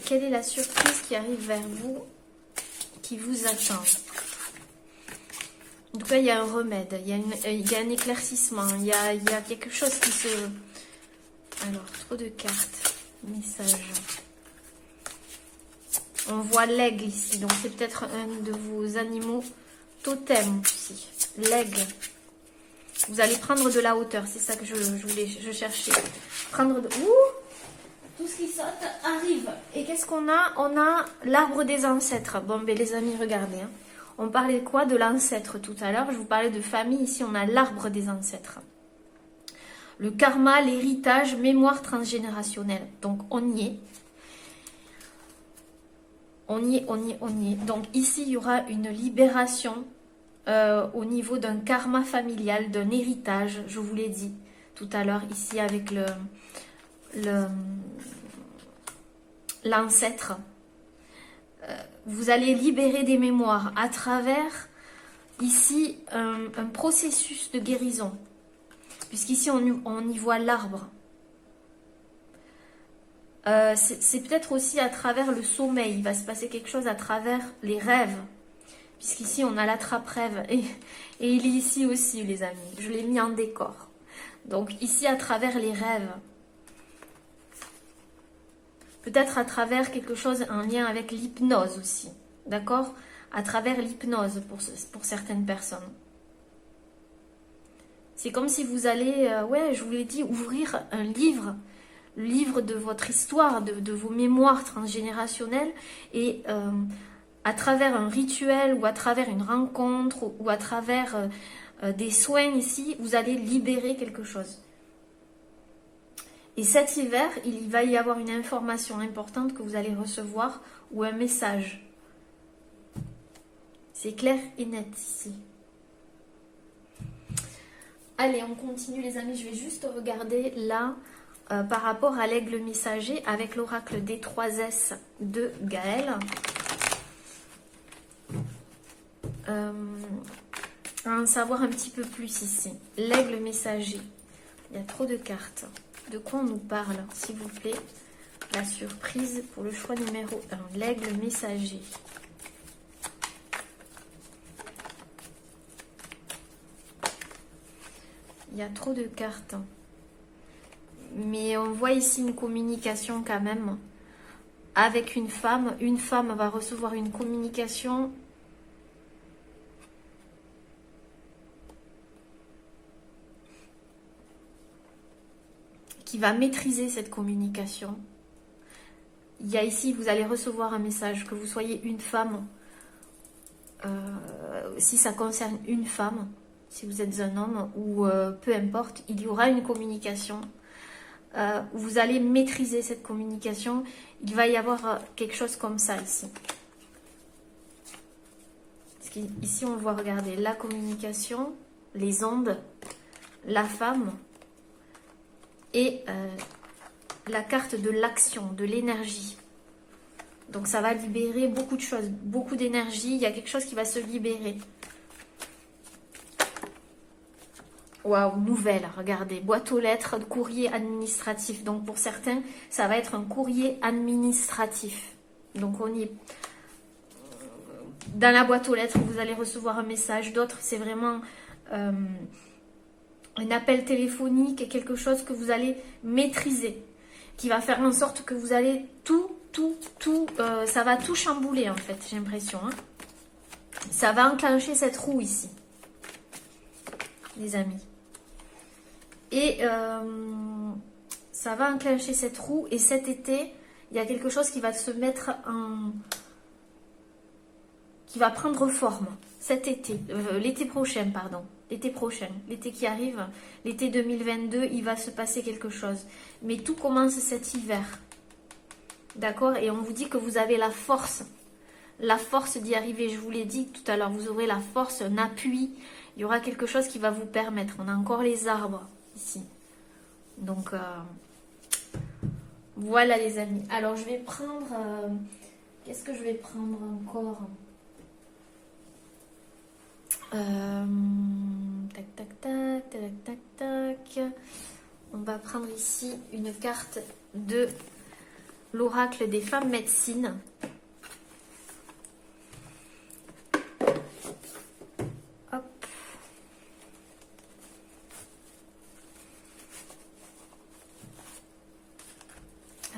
quelle est la surprise qui arrive vers vous, qui vous attend? En tout cas, il y a un remède, il y a un éclaircissement, il y a quelque chose qui se... Alors, trop de cartes, message. On voit l'aigle ici, donc c'est peut-être un de vos animaux totems ici. L'aigle. Vous allez prendre de la hauteur, c'est ça que je cherchais. Prendre de... Ouh! Tout ce qui saute arrive. Et qu'est-ce qu'on a? On a l'arbre des ancêtres. Bon, ben les amis, regardez. Hein. On parlait de quoi? De l'ancêtre tout à l'heure. Je vous parlais de famille. Ici, on a l'arbre des ancêtres. Le karma, l'héritage, mémoire transgénérationnelle. Donc, on y est. On y est. Donc, ici, il y aura une libération au niveau d'un karma familial, d'un héritage. Je vous l'ai dit tout à l'heure, ici, avec l'ancêtre. Vous allez libérer des mémoires à travers ici un processus de guérison, puisqu'ici on y voit l'arbre. C'est peut-être aussi à travers le sommeil, il va se passer quelque chose à travers les rêves, puisqu'ici on a l'attrape-rêve et il est ici aussi, les amis, je l'ai mis en décor. Donc ici à travers les rêves, peut-être à travers quelque chose en lien avec l'hypnose aussi, d'accord? À travers l'hypnose pour certaines personnes. C'est comme si vous allez, ouais, je vous l'ai dit, ouvrir un livre, le livre de votre histoire, de vos mémoires transgénérationnelles, et à travers un rituel ou à travers une rencontre ou à travers des soins ici, vous allez libérer quelque chose. Et cet hiver, il va y avoir une information importante que vous allez recevoir ou un message. C'est clair et net ici. Allez, on continue les amis. Je vais juste regarder là par rapport à l'aigle messager avec l'oracle des 3S de Gaël. à en savoir un petit peu plus ici. L'aigle messager. Il y a trop de cartes. De quoi on nous parle, s'il vous plaît? La surprise pour le choix numéro 1. L'aigle messager. Il y a trop de cartes. Mais on voit ici une communication quand même avec une femme. Une femme va recevoir une communication qui va maîtriser cette communication. Il y a ici, vous allez recevoir un message, que vous soyez une femme, si ça concerne une femme, si vous êtes un homme, ou peu importe, il y aura une communication. Vous allez maîtriser cette communication. Il va y avoir quelque chose comme ça ici. Parce qu'ici, on voit, regardez, la communication, les ondes, la femme et la carte de l'action, de l'énergie. Donc ça va libérer beaucoup de choses, beaucoup d'énergie. Il y a quelque chose qui va se libérer. Waouh, nouvelle, regardez, boîte aux lettres, courrier administratif. Donc pour certains, ça va être un courrier administratif. Donc on y est. Dans la boîte aux lettres, vous allez recevoir un message. D'autres, c'est vraiment un appel téléphonique, quelque chose que vous allez maîtriser, qui va faire en sorte que vous allez ça va tout chambouler en fait, j'ai l'impression. Hein. Ça va enclencher cette roue ici, les amis. Et ça va enclencher cette roue. Et cet été, il y a quelque chose qui va se mettre en... qui va prendre forme. Cet été, l'été prochain, pardon. L'été prochain, l'été qui arrive, l'été 2022, il va se passer quelque chose. Mais tout commence cet hiver. D'accord? Et on vous dit que vous avez la force d'y arriver. Je vous l'ai dit tout à l'heure, vous aurez la force, un appui. Il y aura quelque chose qui va vous permettre. On a encore les arbres ici. Donc, voilà les amis. Alors, je vais prendre... qu'est-ce que je vais prendre encore? Tac, tac, tac, tac, tac, tac. On va prendre ici une carte de l'oracle des femmes médecines. Hop.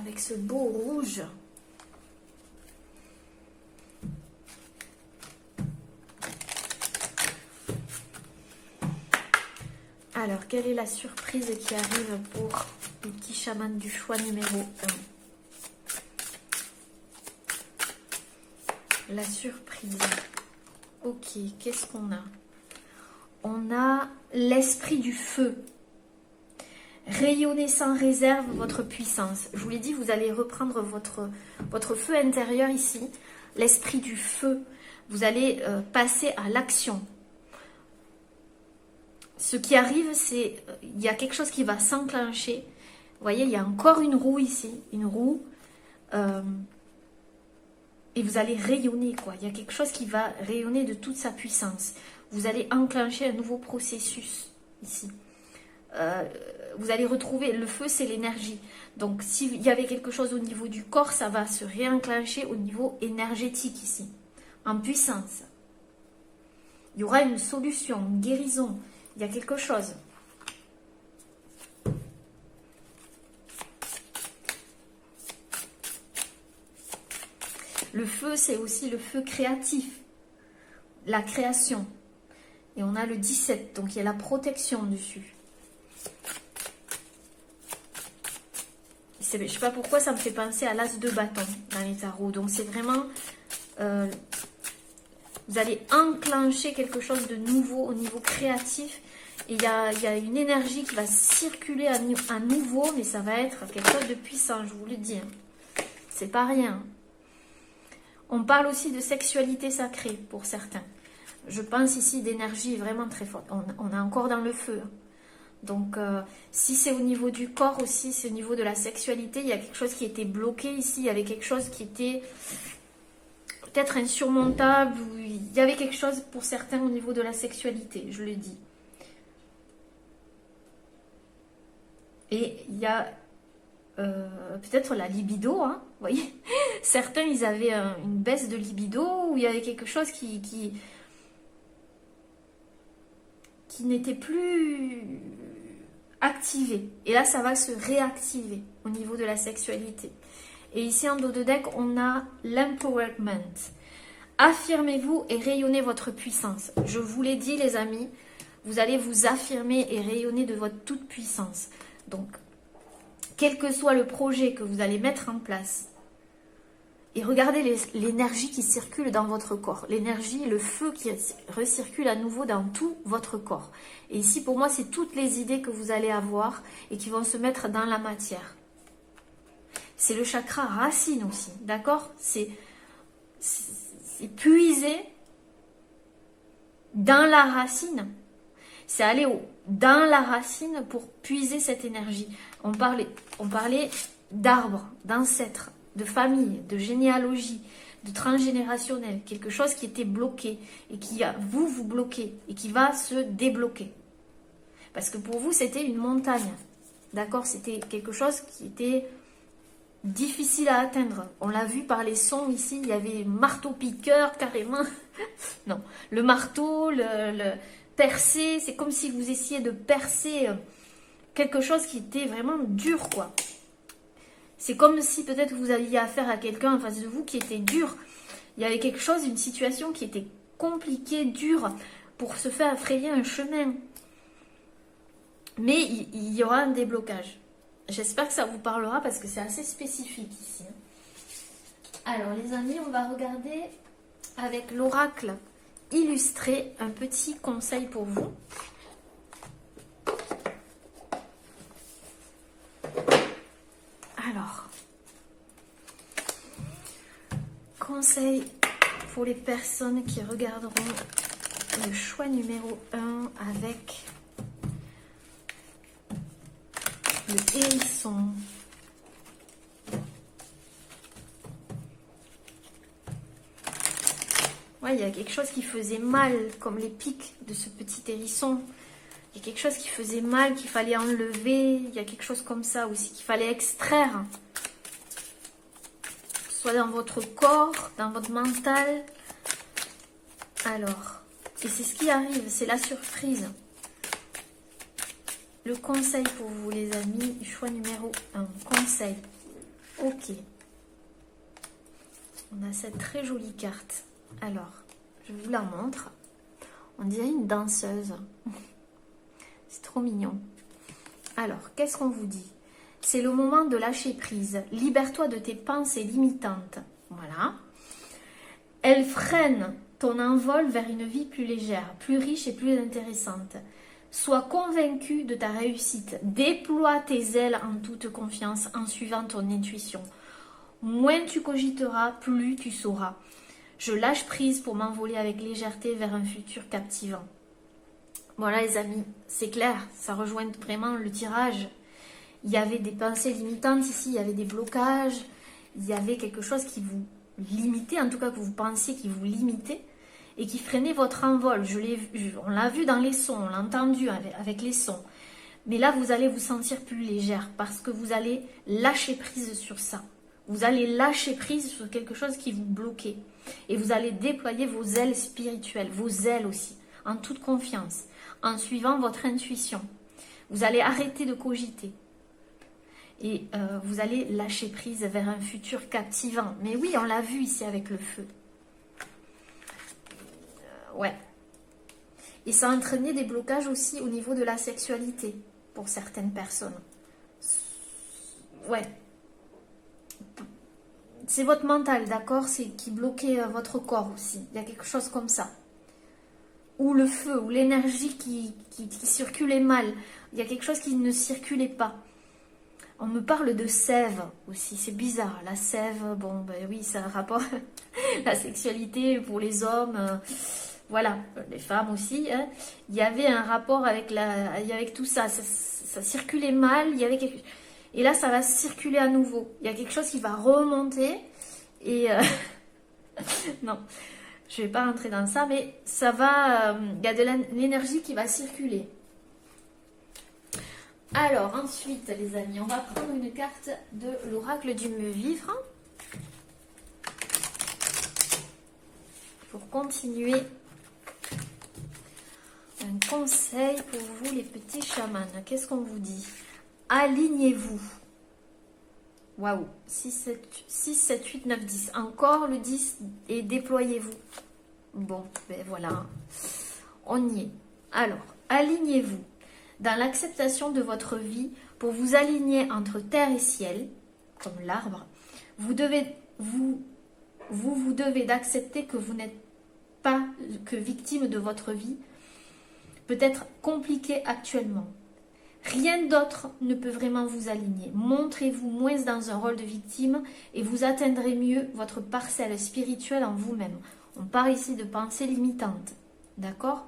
Avec ce beau rouge. Alors, quelle est la surprise qui arrive pour les petits chamans du choix numéro 1? La surprise. Ok, qu'est-ce qu'on a? On a l'esprit du feu. Rayonnez sans réserve votre puissance. Je vous l'ai dit, vous allez reprendre votre feu intérieur ici. L'esprit du feu. Vous allez passer à l'action. Ce qui arrive, c'est il y a quelque chose qui va s'enclencher. Vous voyez, il y a encore une roue ici. Une roue. Et vous allez rayonner, quoi. Il y a quelque chose qui va rayonner de toute sa puissance. Vous allez enclencher un nouveau processus ici. Vous allez retrouver, le feu c'est l'énergie. Donc s'il y avait quelque chose au niveau du corps, ça va se réenclencher au niveau énergétique ici. En puissance. Il y aura une solution, une guérison. Il y a quelque chose. Le feu, c'est aussi le feu créatif. La création. Et on a le 17, donc il y a la protection dessus. Je ne sais pas pourquoi ça me fait penser à l'as de bâton dans les tarots. Donc c'est vraiment... vous allez enclencher quelque chose de nouveau au niveau créatif. Et il y a une énergie qui va circuler à nouveau, mais ça va être quelque chose de puissant, je vous le dis. C'est pas rien. On parle aussi de sexualité sacrée pour certains. Je pense ici d'énergie vraiment très forte. On est encore dans le feu. Donc, si c'est au niveau du corps aussi, c'est au niveau de la sexualité, il y a quelque chose qui était bloqué ici. Il y avait quelque chose qui était peut-être insurmontable. Ou il y avait quelque chose pour certains au niveau de la sexualité, je le dis. Et il y a peut-être la libido, hein, vous voyez. Certains, ils avaient une baisse de libido, ou il y avait quelque chose qui n'était plus activé. Et là, ça va se réactiver au niveau de la sexualité. Et ici, en dos de deck, on a l'empowerment. Affirmez-vous et rayonnez votre puissance. Je vous l'ai dit, les amis, vous allez vous affirmer et rayonner de votre toute puissance. Donc, quel que soit le projet que vous allez mettre en place, et regardez l'énergie qui circule dans votre corps, l'énergie, le feu qui recircule à nouveau dans tout votre corps. Et ici, pour moi, c'est toutes les idées que vous allez avoir et qui vont se mettre dans la matière. C'est le chakra racine aussi, d'accord? C'est puiser dans la racine. C'est aller dans la racine pour puiser cette énergie. On parlait d'arbres, d'ancêtres, de famille, de généalogie, de transgénérationnel. Quelque chose qui était bloqué et qui vous bloquez et qui va se débloquer. Parce que pour vous, c'était une montagne. D'accord? C'était quelque chose qui était difficile à atteindre. On l'a vu par les sons ici, il y avait marteau-piqueur carrément. Non, le marteau, le percer, c'est comme si vous essayiez de percer quelque chose qui était vraiment dur, quoi. C'est comme si peut-être vous aviez affaire à quelqu'un en face de vous qui était dur. Il y avait quelque chose, une situation qui était compliquée, dure, pour se faire frayer un chemin. Mais il y aura un déblocage. J'espère que ça vous parlera parce que c'est assez spécifique ici. Alors les amis, on va regarder avec l'oracle illustré un petit conseil pour vous. Alors, conseil pour les personnes qui regarderont le choix numéro 1 avec le hérisson. Ouais, il y a quelque chose qui faisait mal, comme les pics de ce petit hérisson. Il y a quelque chose qui faisait mal, qu'il fallait enlever. Il y a quelque chose comme ça aussi, qu'il fallait extraire. Soit dans votre corps, dans votre mental. Alors, et c'est ce qui arrive, c'est la surprise. Le conseil pour vous, les amis, choix numéro 1. Conseil. Ok. On a cette très jolie carte. Alors, je vous la montre. On dirait une danseuse. C'est trop mignon. Alors, qu'est-ce qu'on vous dit? C'est le moment de lâcher prise. Libère-toi de tes pensées limitantes. Voilà. Elles freinent ton envol vers une vie plus légère, plus riche et plus intéressante. Sois convaincu de ta réussite. Déploie tes ailes en toute confiance en suivant ton intuition. Moins tu cogiteras, plus tu sauras. Je lâche prise pour m'envoler avec légèreté vers un futur captivant. Voilà les amis, c'est clair, ça rejoint vraiment le tirage. Il y avait des pensées limitantes ici, il y avait des blocages, il y avait quelque chose qui vous limitait, en tout cas que vous pensiez qui vous limitait et qui freinait votre envol. On l'a vu dans les sons, on l'a entendu avec les sons. Mais là, vous allez vous sentir plus légère parce que vous allez lâcher prise sur ça. Vous allez lâcher prise sur quelque chose qui vous bloquait. Et vous allez déployer vos ailes spirituelles, vos ailes aussi, en toute confiance, en suivant votre intuition. Vous allez arrêter de cogiter. Et vous allez lâcher prise vers un futur captivant. Mais oui, on l'a vu ici avec le feu. Ouais. Et ça a entraîné des blocages aussi au niveau de la sexualité pour certaines personnes. Ouais. C'est votre mental, d'accord? C'est qui bloquait votre corps aussi. Il y a quelque chose comme ça. Ou le feu, ou l'énergie qui circulait mal. Il y a quelque chose qui ne circulait pas. On me parle de sève aussi. C'est bizarre. La sève, bon, ben oui, c'est un rapport. La sexualité pour les hommes, voilà, les femmes aussi. Hein. Il y avait un rapport avec tout ça. Ça circulait mal. Il y avait quelque... Et là, ça va circuler à nouveau. Il y a quelque chose qui va remonter. Et non, Je ne vais pas rentrer dans ça, mais ça va, il y a de l'énergie qui va circuler. Alors, ensuite, les amis, on va prendre une carte de l'oracle du mieux vivre. Pour continuer, un conseil pour vous, les petits chamans. Qu'est-ce qu'on vous dit? Alignez-vous. Waouh, 6, 7, 8, 9, 10. Encore le 10 et déployez-vous. Bon, ben voilà, on y est. Alors, alignez-vous dans l'acceptation de votre vie pour vous aligner entre terre et ciel, comme l'arbre. Vous devez d'accepter que vous n'êtes pas que victime de votre vie, peut être compliquée actuellement. Rien d'autre ne peut vraiment vous aligner. Montrez-vous moins dans un rôle de victime et vous atteindrez mieux votre parcelle spirituelle en vous-même. On parle ici de pensée limitante. D'accord?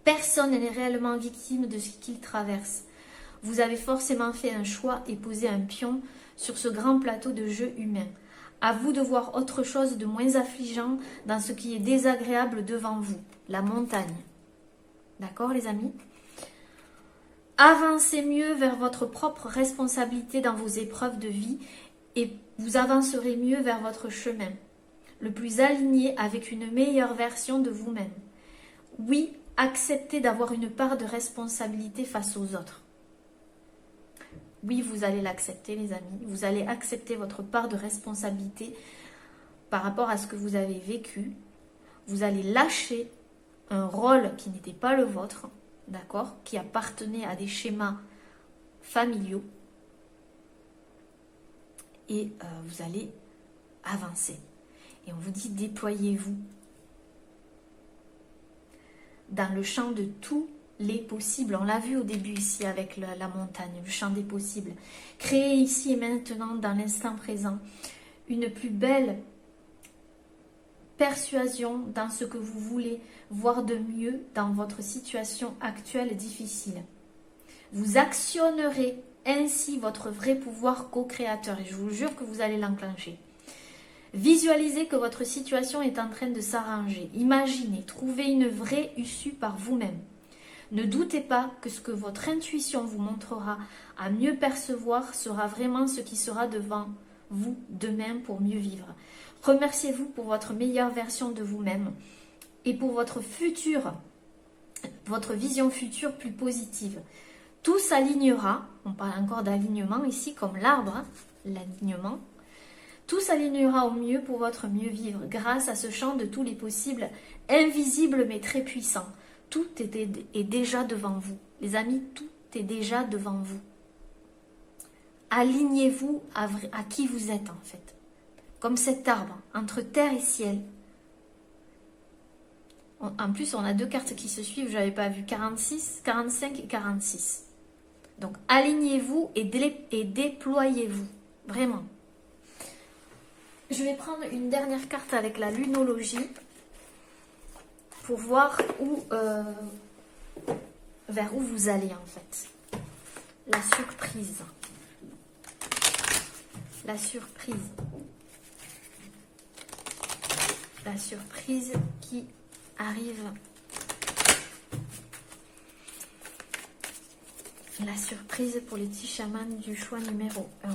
Personne n'est réellement victime de ce qu'il traverse. Vous avez forcément fait un choix et posé un pion sur ce grand plateau de jeu humain. À vous de voir autre chose de moins affligeant dans ce qui est désagréable devant vous, la montagne. D'accord, les amis? Avancez mieux vers votre propre responsabilité dans vos épreuves de vie et vous avancerez mieux vers votre chemin, le plus aligné avec une meilleure version de vous-même. Oui, acceptez d'avoir une part de responsabilité face aux autres. Oui, vous allez l'accepter, les amis. Vous allez accepter votre part de responsabilité par rapport à ce que vous avez vécu. Vous allez lâcher un rôle qui n'était pas le vôtre, d'accord, qui appartenait à des schémas familiaux. Et vous allez avancer. Et on vous dit, déployez-vous dans le champ de tous les possibles. On l'a vu au début ici avec la montagne, le champ des possibles. Créez ici et maintenant, dans l'instant présent, une plus belle persuasion dans ce que vous voulez voir de mieux dans votre situation actuelle difficile. Vous actionnerez ainsi votre vrai pouvoir co-créateur et je vous jure que vous allez l'enclencher. Visualisez que votre situation est en train de s'arranger. Imaginez, trouvez une vraie issue par vous-même. Ne doutez pas que ce que votre intuition vous montrera à mieux percevoir sera vraiment ce qui sera devant vous demain pour mieux vivre. Remerciez-vous pour votre meilleure version de vous-même et pour votre vision future plus positive. Tout s'alignera, on parle encore d'alignement ici comme l'arbre, l'alignement. Tout s'alignera au mieux pour votre mieux vivre grâce à ce champ de tous les possibles, invisible mais très puissant. Tout est déjà devant vous. Les amis, tout est déjà devant vous. Alignez-vous à qui vous êtes en fait. Comme cet arbre, entre terre et ciel. En plus, on a deux cartes qui se suivent, je n'avais pas vu, 46, 45 et 46. Donc, alignez-vous et déployez-vous. Vraiment. Je vais prendre une dernière carte avec la lunologie pour voir vers où vous allez en fait. La surprise. La surprise. La surprise qui arrive. La surprise pour les petits chamans du choix numéro 1.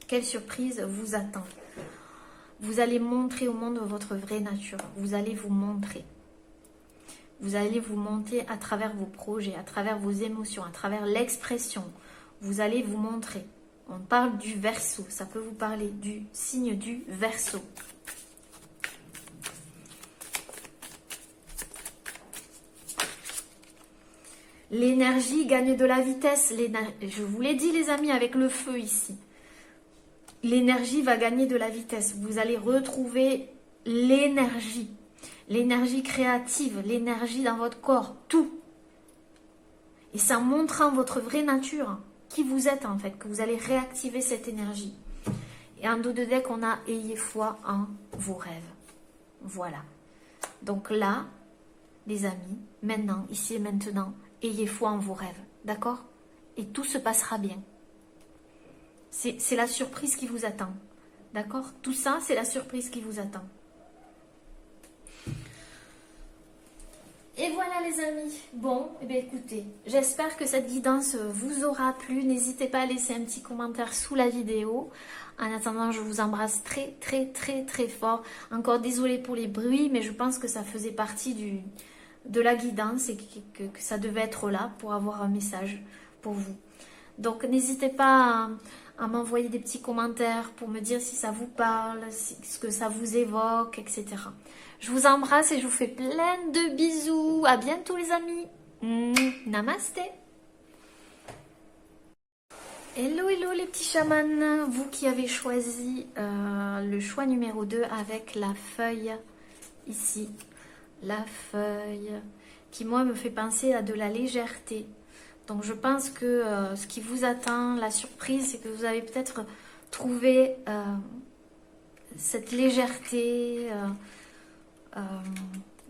Quelle surprise vous attend? Vous allez montrer au monde votre vraie nature. Vous allez vous montrer. Vous allez vous montrer à travers vos projets, à travers vos émotions, à travers l'expression. Vous allez vous montrer. On parle du Verseau. Ça peut vous parler du signe du Verseau. L'énergie gagne de la vitesse. Je vous l'ai dit les amis avec le feu ici. L'énergie va gagner de la vitesse. Vous allez retrouver l'énergie. L'énergie créative, l'énergie dans votre corps, tout. Et c'est en montrant votre vraie nature, qui vous êtes en fait, que vous allez réactiver cette énergie. Et en dos de deck, on a ayez foi en vos rêves. Voilà. Donc là, les amis, maintenant, ici et maintenant, ayez foi en vos rêves. D'accord? Et tout se passera bien. C'est la surprise qui vous attend. D'accord? Tout ça, c'est la surprise qui vous attend. les amis, bon, eh bien, écoutez, j'espère que cette guidance vous aura plu. N'hésitez pas à laisser un petit commentaire sous la vidéo. En attendant, je vous embrasse très très très très fort. Encore désolée pour les bruits, mais je pense que ça faisait partie de la guidance et que ça devait être là pour avoir un message pour vous. Donc n'hésitez pas à m'envoyer des petits commentaires pour me dire si ça vous parle, ce que ça vous évoque, etc. Je vous embrasse et je vous fais plein de bisous. À bientôt les amis. Namasté. Hello, hello les petits chamans. Vous qui avez choisi le choix numéro 2 avec la feuille ici. La feuille qui moi me fait penser à de la légèreté. Donc je pense que ce qui vous attend, la surprise, c'est que vous avez peut-être trouvé cette légèreté,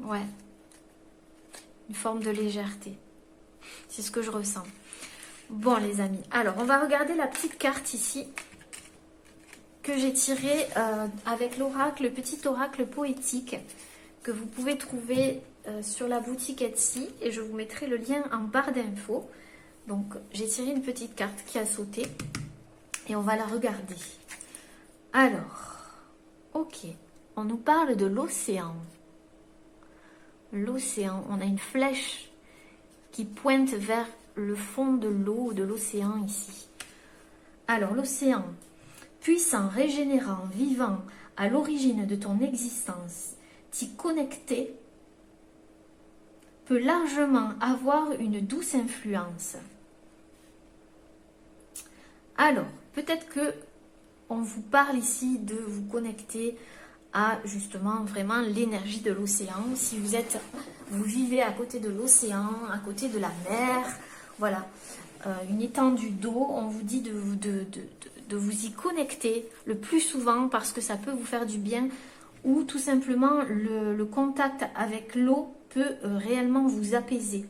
ouais, une forme de légèreté. C'est ce que je ressens. Bon les amis, alors on va regarder la petite carte ici que j'ai tirée avec l'oracle, le petit oracle poétique que vous pouvez trouver sur la boutique Etsy et je vous mettrai le lien en barre d'infos. Donc, j'ai tiré une petite carte qui a sauté et on va la regarder. Alors, ok, on nous parle de l'océan. L'océan, on a une flèche qui pointe vers le fond de l'eau, de l'océan ici. Alors, l'océan, puissant, régénérant, vivant, à l'origine de ton existence, t'y connecter, peut largement avoir une douce influence. Alors, peut-être que on vous parle ici de vous connecter à justement vraiment l'énergie de l'océan. Si vous vivez à côté de l'océan, à côté de la mer, voilà, une étendue d'eau, on vous dit de vous y connecter le plus souvent parce que ça peut vous faire du bien ou tout simplement le contact avec l'eau peut réellement vous apaiser.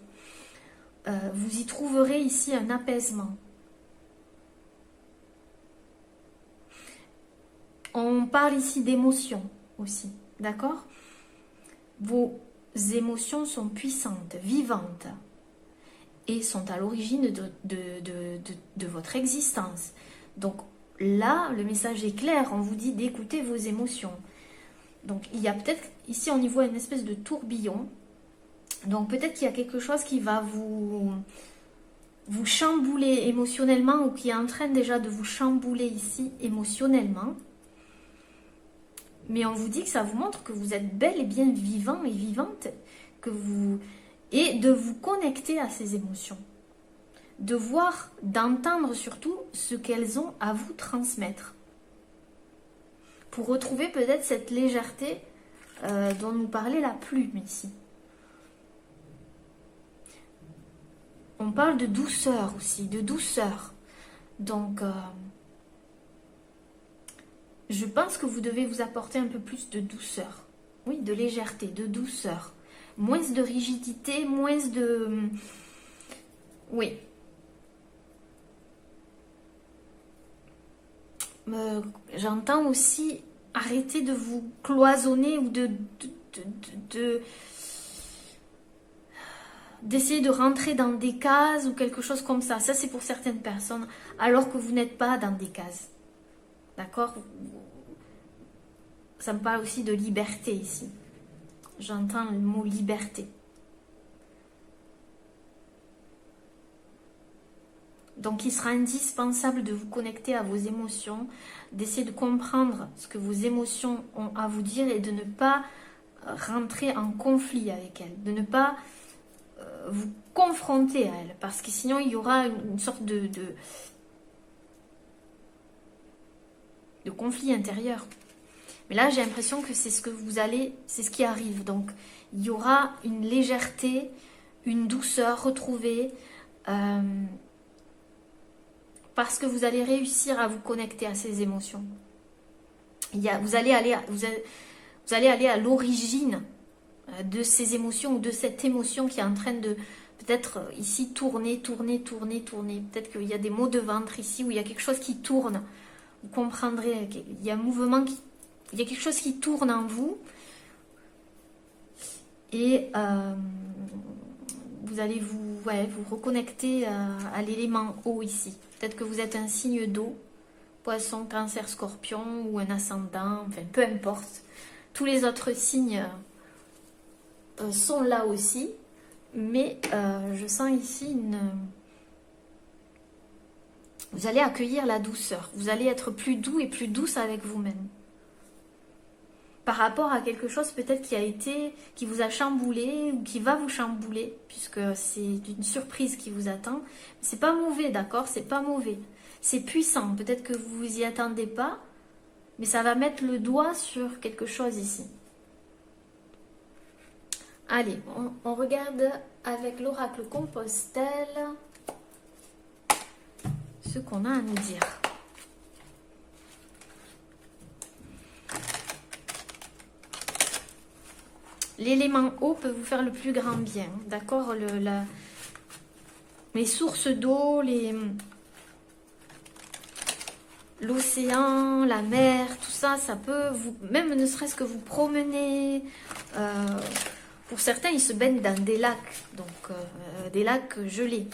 Vous y trouverez ici un apaisement. On parle ici d'émotions aussi, d'accord? Vos émotions sont puissantes, vivantes et sont à l'origine de votre existence. Donc là, le message est clair, on vous dit d'écouter vos émotions. Donc il y a peut-être, ici on y voit une espèce de tourbillon. Donc peut-être qu'il y a quelque chose qui va vous chambouler émotionnellement ou qui est en train déjà de vous chambouler ici émotionnellement. Mais on vous dit que ça vous montre que vous êtes bel et bien vivant et vivante, et de vous connecter à ces émotions. De voir, d'entendre surtout ce qu'elles ont à vous transmettre. Pour retrouver peut-être cette légèreté dont nous parlait la plume ici. On parle de douceur aussi, de douceur. Donc, je pense que vous devez vous apporter un peu plus de douceur. Oui, de légèreté, de douceur. Moins de rigidité, moins de... Oui. J'entends aussi arrêter de vous cloisonner ou d'essayer de rentrer dans des cases ou quelque chose comme ça. Ça, c'est pour certaines personnes, alors que vous n'êtes pas dans des cases. D'accord? Ça me parle aussi de liberté ici. J'entends le mot liberté. Donc, il sera indispensable de vous connecter à vos émotions, d'essayer de comprendre ce que vos émotions ont à vous dire et de ne pas rentrer en conflit avec elles, de ne pas vous confronter à elles, parce que sinon, il y aura une sorte de conflit intérieur. Mais là, j'ai l'impression que c'est c'est ce qui arrive. Donc, il y aura une légèreté, une douceur retrouvée, parce que vous allez réussir à vous connecter à ces émotions. Vous allez aller à l'origine de ces émotions ou de cette émotion qui est en train de peut-être ici tourner. Peut-être qu'il y a des maux de ventre ici où il y a quelque chose qui tourne. Vous comprendrez, il y a un mouvement il y a quelque chose qui tourne en vous et vous allez vous reconnecter à l'élément eau ici. Peut-être que vous êtes un signe d'eau, poisson, cancer, scorpion ou un ascendant, enfin peu importe. Tous les autres signes sont là aussi, mais je sens ici vous allez accueillir la douceur. Vous allez être plus doux et plus douce avec vous-même. Par rapport à quelque chose peut-être qui vous a chamboulé ou qui va vous chambouler, puisque c'est une surprise qui vous attend. C'est pas mauvais, d'accord? C'est pas mauvais. C'est puissant. Peut-être que vous vous y attendez pas, mais ça va mettre le doigt sur quelque chose ici. Allez, on regarde avec l'oracle Compostelle ce qu'on a à nous dire. L'élément eau peut vous faire le plus grand bien, d'accord? Les sources d'eau, l'océan, la mer, tout ça, ça peut vous, même ne serait-ce que vous promener. Pour certains, ils se baignent dans des lacs, donc des lacs gelés.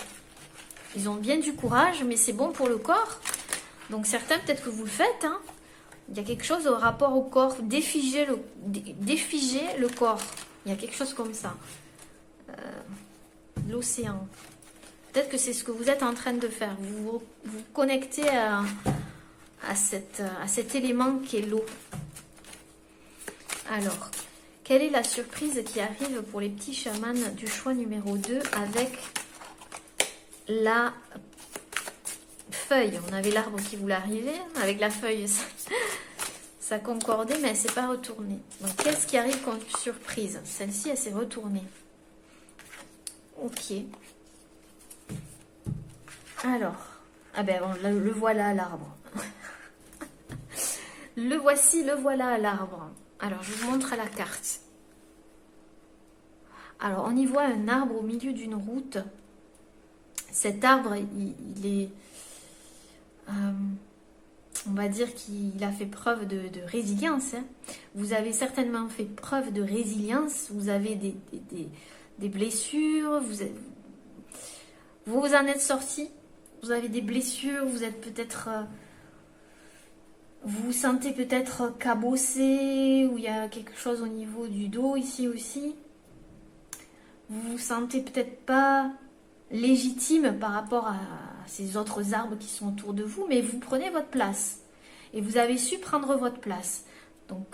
Ils ont bien du courage, mais c'est bon pour le corps. Donc certains, peut-être que vous le faites, hein. Il y a quelque chose au rapport au corps, défiger le corps. Il y a quelque chose comme ça. L'océan. Peut-être que c'est ce que vous êtes en train de faire. Vous vous connectez à cet élément qui est l'eau. Alors, quelle est la surprise qui arrive pour les petits chamans du choix numéro 2 avec la feuille? On avait l'arbre qui voulait arriver. Avec la feuille, ça concordait, mais elle ne s'est pas retournée. Donc, qu'est-ce qui arrive comme surprise? Celle-ci, elle s'est retournée. Ok. Alors, ah ben bon, le voilà l'arbre. Le voici, le voilà l'arbre. Alors, je vous montre à la carte. Alors, on y voit un arbre au milieu d'une route. Cet arbre, il est... on va dire qu'il a fait preuve de résilience. Hein. Vous avez certainement fait preuve de résilience. Vous avez des blessures. Vous en êtes sorti. Vous avez des blessures. Vous êtes peut-être... vous vous sentez peut-être cabossé. Ou il y a quelque chose au niveau du dos ici aussi. Vous vous sentez peut-être pas légitime par rapport à ces autres arbres qui sont autour de vous, mais vous prenez votre place et vous avez su prendre votre place. Donc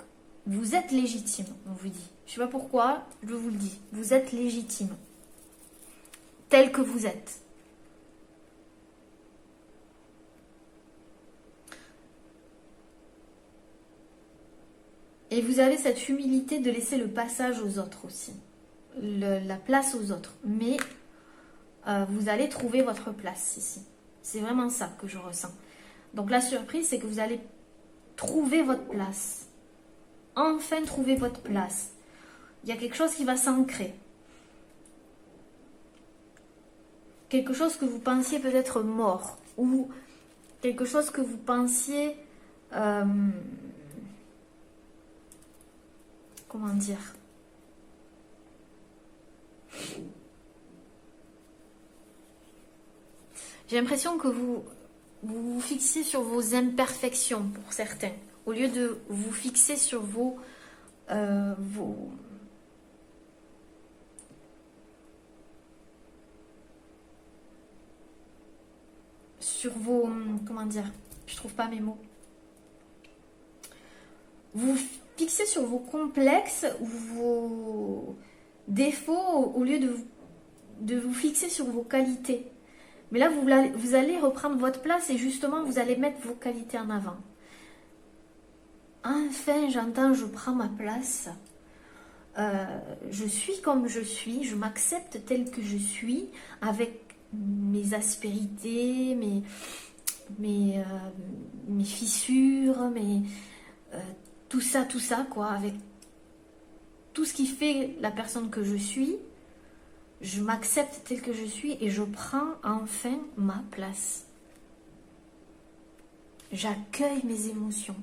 vous êtes légitime, on vous dit. Je sais pas pourquoi, je vous le dis. Vous êtes légitime, tel que vous êtes. Et vous avez cette humilité de laisser le passage aux autres aussi, la place aux autres, mais vous allez trouver votre place ici. C'est vraiment ça que je ressens. Donc la surprise, c'est que vous allez trouver votre place. Enfin trouver votre place. Il y a quelque chose qui va s'ancrer. Quelque chose que vous pensiez peut-être mort. Ou quelque chose que vous pensiez... comment dire ? J'ai l'impression que vous vous fixez sur vos imperfections pour certains, au lieu de vous fixer sur vos comment dire, je trouve pas mes mots. Vous fixez sur vos complexes ou vos défauts au lieu de vous fixer sur vos qualités. Mais là, vous allez reprendre votre place et justement, vous allez mettre vos qualités en avant. Enfin, j'entends, je prends ma place. Je suis comme je suis. Je m'accepte tel que je suis, avec mes aspérités, mes fissures, tout ça, quoi. Avec tout ce qui fait la personne que je suis. Je m'accepte tel que je suis et je prends enfin ma place. J'accueille mes émotions.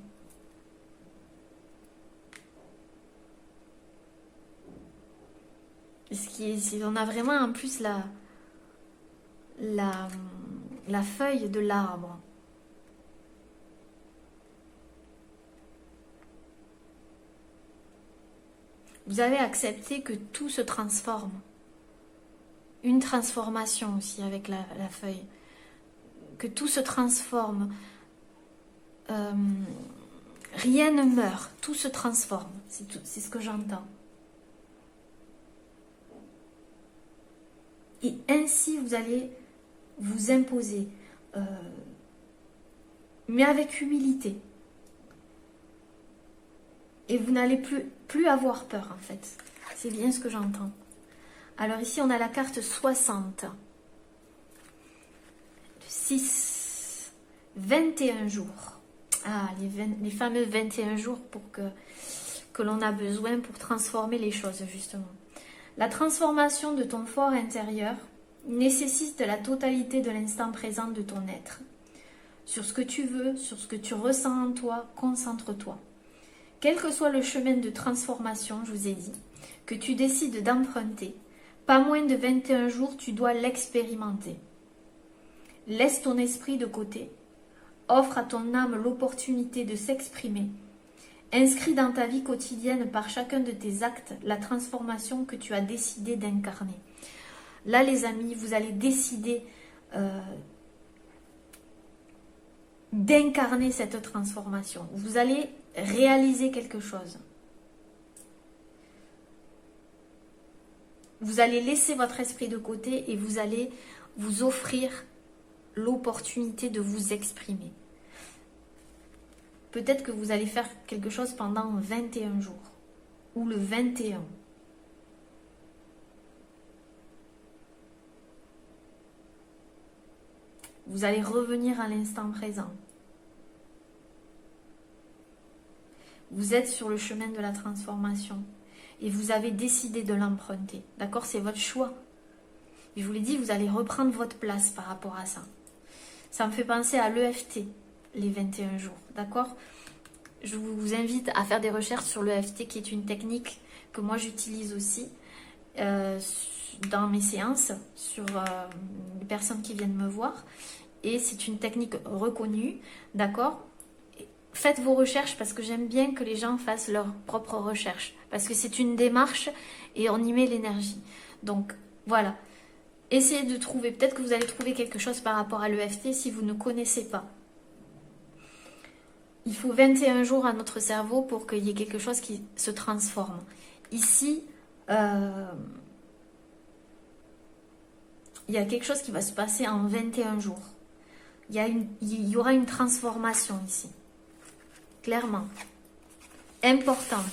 On a vraiment en plus la feuille de l'arbre. Vous avez accepté que tout se transforme. Une transformation aussi avec la feuille. Que tout se transforme. Rien ne meurt, tout se transforme. C'est ce que j'entends. Et ainsi, vous allez vous imposer. Mais avec humilité. Et vous n'allez plus avoir peur, en fait. C'est bien ce que j'entends. Alors ici, on a la carte 60. 6. 21 jours. Ah, les fameux 21 jours que l'on a besoin pour transformer les choses, justement. La transformation de ton fort intérieur nécessite la totalité de l'instant présent de ton être. Sur ce que tu veux, sur ce que tu ressens en toi, concentre-toi. Quel que soit le chemin de transformation, je vous ai dit, que tu décides d'emprunter, pas moins de 21 jours, tu dois l'expérimenter. Laisse ton esprit de côté, offre à ton âme l'opportunité de s'exprimer. Inscris dans ta vie quotidienne par chacun de tes actes la transformation que tu as décidé d'incarner. Là, les amis, vous allez décider d'incarner cette transformation. Vous allez réaliser quelque chose. Vous allez laisser votre esprit de côté et vous allez vous offrir l'opportunité de vous exprimer. Peut-être que vous allez faire quelque chose pendant 21 jours ou le 21. Vous allez revenir à l'instant présent. Vous êtes sur le chemin de la transformation et vous avez décidé de l'emprunter. D'accord? C'est votre choix. Et je vous l'ai dit, vous allez reprendre votre place par rapport à ça. Ça me fait penser à l'EFT, les 21 jours. D'accord? Je vous invite à faire des recherches sur l'EFT, qui est une technique que moi j'utilise aussi dans mes séances sur les personnes qui viennent me voir. Et c'est une technique reconnue. D'accord? Faites vos recherches parce que j'aime bien que les gens fassent leurs propres recherches. Parce que c'est une démarche et on y met l'énergie. Donc voilà. Essayez de trouver. Peut-être que vous allez trouver quelque chose par rapport à l'EFT si vous ne connaissez pas. Il faut 21 jours à notre cerveau pour qu'il y ait quelque chose qui se transforme. Ici, il y a quelque chose qui va se passer en 21 jours. Il y aura une transformation ici. Clairement. Importante.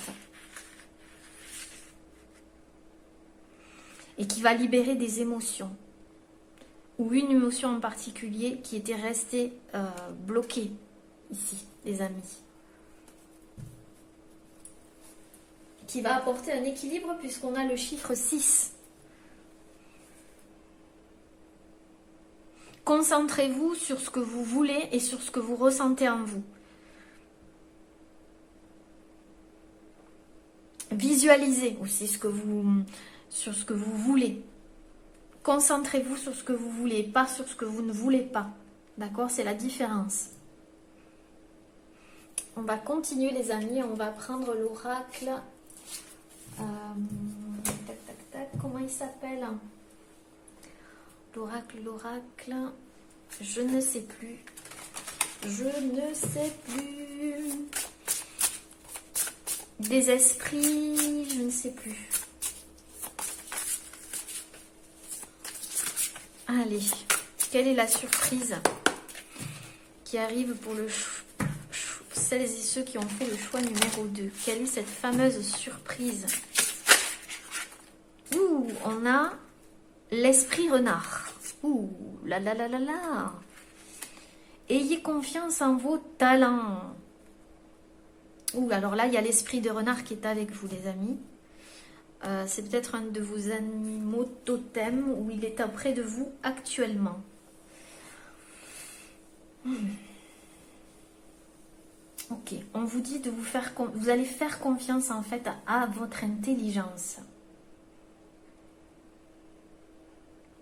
Et qui va libérer des émotions. Ou une émotion en particulier qui était restée bloquée ici, les amis. Qui va apporter un équilibre puisqu'on a le chiffre 6. Concentrez-vous sur ce que vous voulez et sur ce que vous ressentez en vous. Visualisez aussi sur ce que vous voulez. Concentrez-vous sur ce que vous voulez, pas sur ce que vous ne voulez pas. D'accord? C'est la différence. On va continuer, les amis. On va prendre l'oracle. Tac, tac, tac. Comment il s'appelle? L'oracle. Je ne sais plus. Des esprits, je ne sais plus. Allez, quelle est la surprise qui arrive pour celles et ceux qui ont fait le choix numéro 2? Quelle est cette fameuse surprise? Ouh, on a l'esprit renard. Ouh, là là là là là. Ayez confiance en vos talents. Ouh, alors là, il y a l'esprit de renard qui est avec vous, les amis. C'est peut-être un de vos animaux totems ou il est auprès de vous actuellement. Ok, on vous dit de vous allez faire confiance en fait à votre intelligence.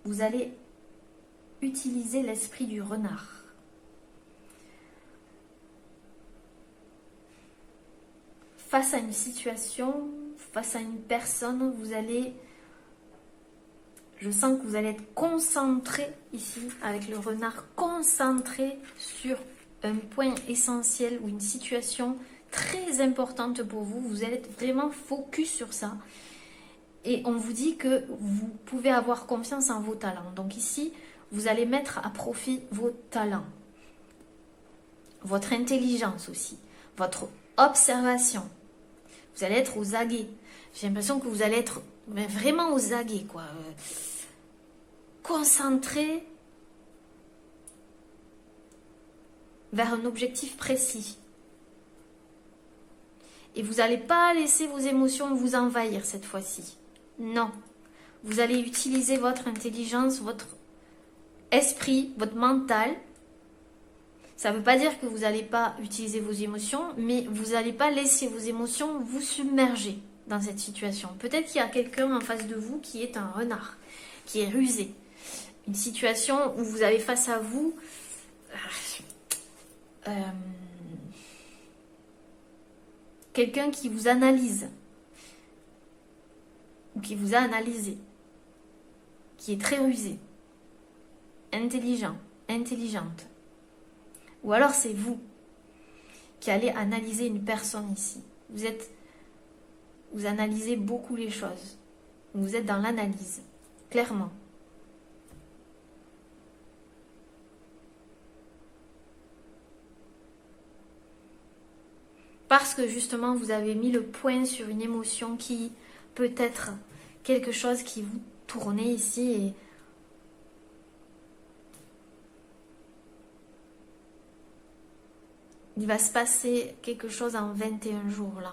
vous allez utiliser l'esprit du renard. Face à une situation, face à une personne, vous allez... Je sens que vous allez être concentré ici, avec le renard, concentré sur un point essentiel ou une situation très importante pour vous. Vous allez être vraiment focus sur ça. Et on vous dit que vous pouvez avoir confiance en vos talents. Donc ici, vous allez mettre à profit vos talents. Votre intelligence aussi. Votre observation. Vous allez être aux aguets. J'ai l'impression que vous allez être vraiment aux aguets, quoi. Concentré vers un objectif précis. Et vous n'allez pas laisser vos émotions vous envahir cette fois-ci. Non. Vous allez utiliser votre intelligence, votre esprit, votre mental. Ça ne veut pas dire que vous n'allez pas utiliser vos émotions, mais vous n'allez pas laisser vos émotions vous submerger dans cette situation. Peut-être qu'il y a quelqu'un en face de vous qui est un renard, qui est rusé. Une situation où vous avez face à vous quelqu'un qui vous analyse ou qui vous a analysé, qui est très rusé, intelligent, intelligente. Ou alors c'est vous qui allez analyser une personne ici. Vous analysez beaucoup les choses. Vous êtes dans l'analyse, clairement. Parce que justement, vous avez mis le point sur une émotion qui peut être quelque chose qui vous tournait ici. Et il va se passer quelque chose en 21 jours là.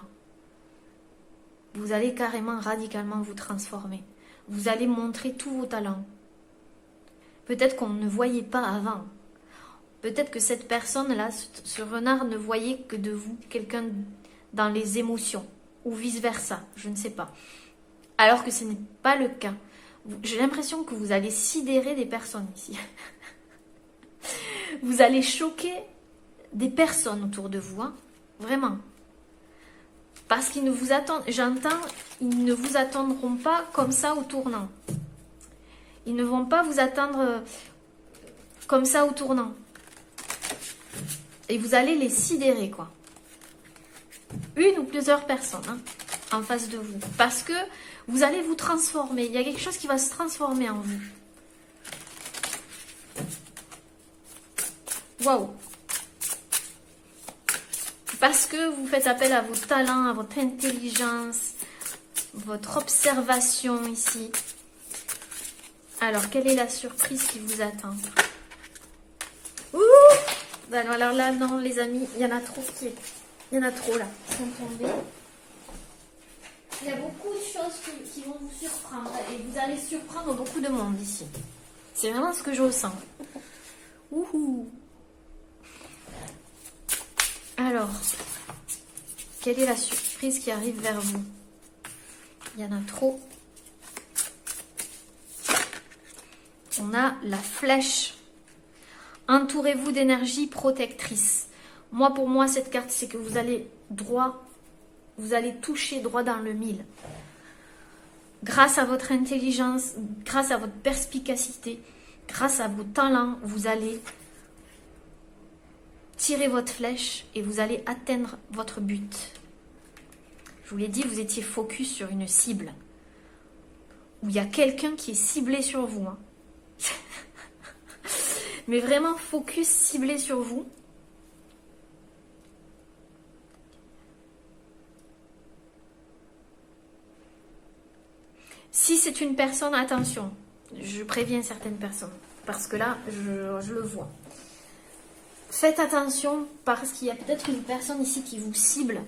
Vous allez carrément, radicalement vous transformer. Vous allez montrer tous vos talents. Peut-être qu'on ne voyait pas avant. Peut-être que cette personne-là, ce renard, ne voyait que de vous quelqu'un dans les émotions. Ou vice-versa, je ne sais pas. Alors que ce n'est pas le cas. J'ai l'impression que vous allez sidérer des personnes ici. Vous allez choquer des personnes autour de vous. Hein. Vraiment. Parce qu'ils ne vous attendent, j'entends, ils ne vous attendront pas comme ça au tournant. Ils ne vont pas vous attendre comme ça au tournant. Et vous allez les sidérer, quoi. Une ou plusieurs personnes hein, en face de vous. Parce que vous allez vous transformer. Il y a quelque chose qui va se transformer en vous. Waouh! Parce que vous faites appel à vos talents, à votre intelligence, votre observation ici. Alors, quelle est la surprise qui vous attend? Ouh! Alors là, non, les amis, il y en a trop il y en a trop là, qui sont tombés. Il y a beaucoup de choses qui vont vous surprendre et vous allez surprendre beaucoup de monde ici. C'est vraiment ce que je ressens. Ouhou! Alors, quelle est la surprise qui arrive vers vous? Il y en a trop. On a la flèche. Entourez-vous d'énergie protectrice. Moi, pour moi, cette carte, c'est que vous allez toucher droit dans le mille. Grâce à votre intelligence, grâce à votre perspicacité, grâce à vos talents, vous allez tirer votre flèche et vous allez atteindre votre but. Je vous l'ai dit, vous étiez focus sur une cible. Où il y a quelqu'un qui est ciblé sur vous. Hein. Mais vraiment focus, ciblé sur vous. Si c'est une personne, attention, je préviens certaines personnes, parce que là, je le vois. Faites attention, parce qu'il y a peut-être une personne ici qui vous cible.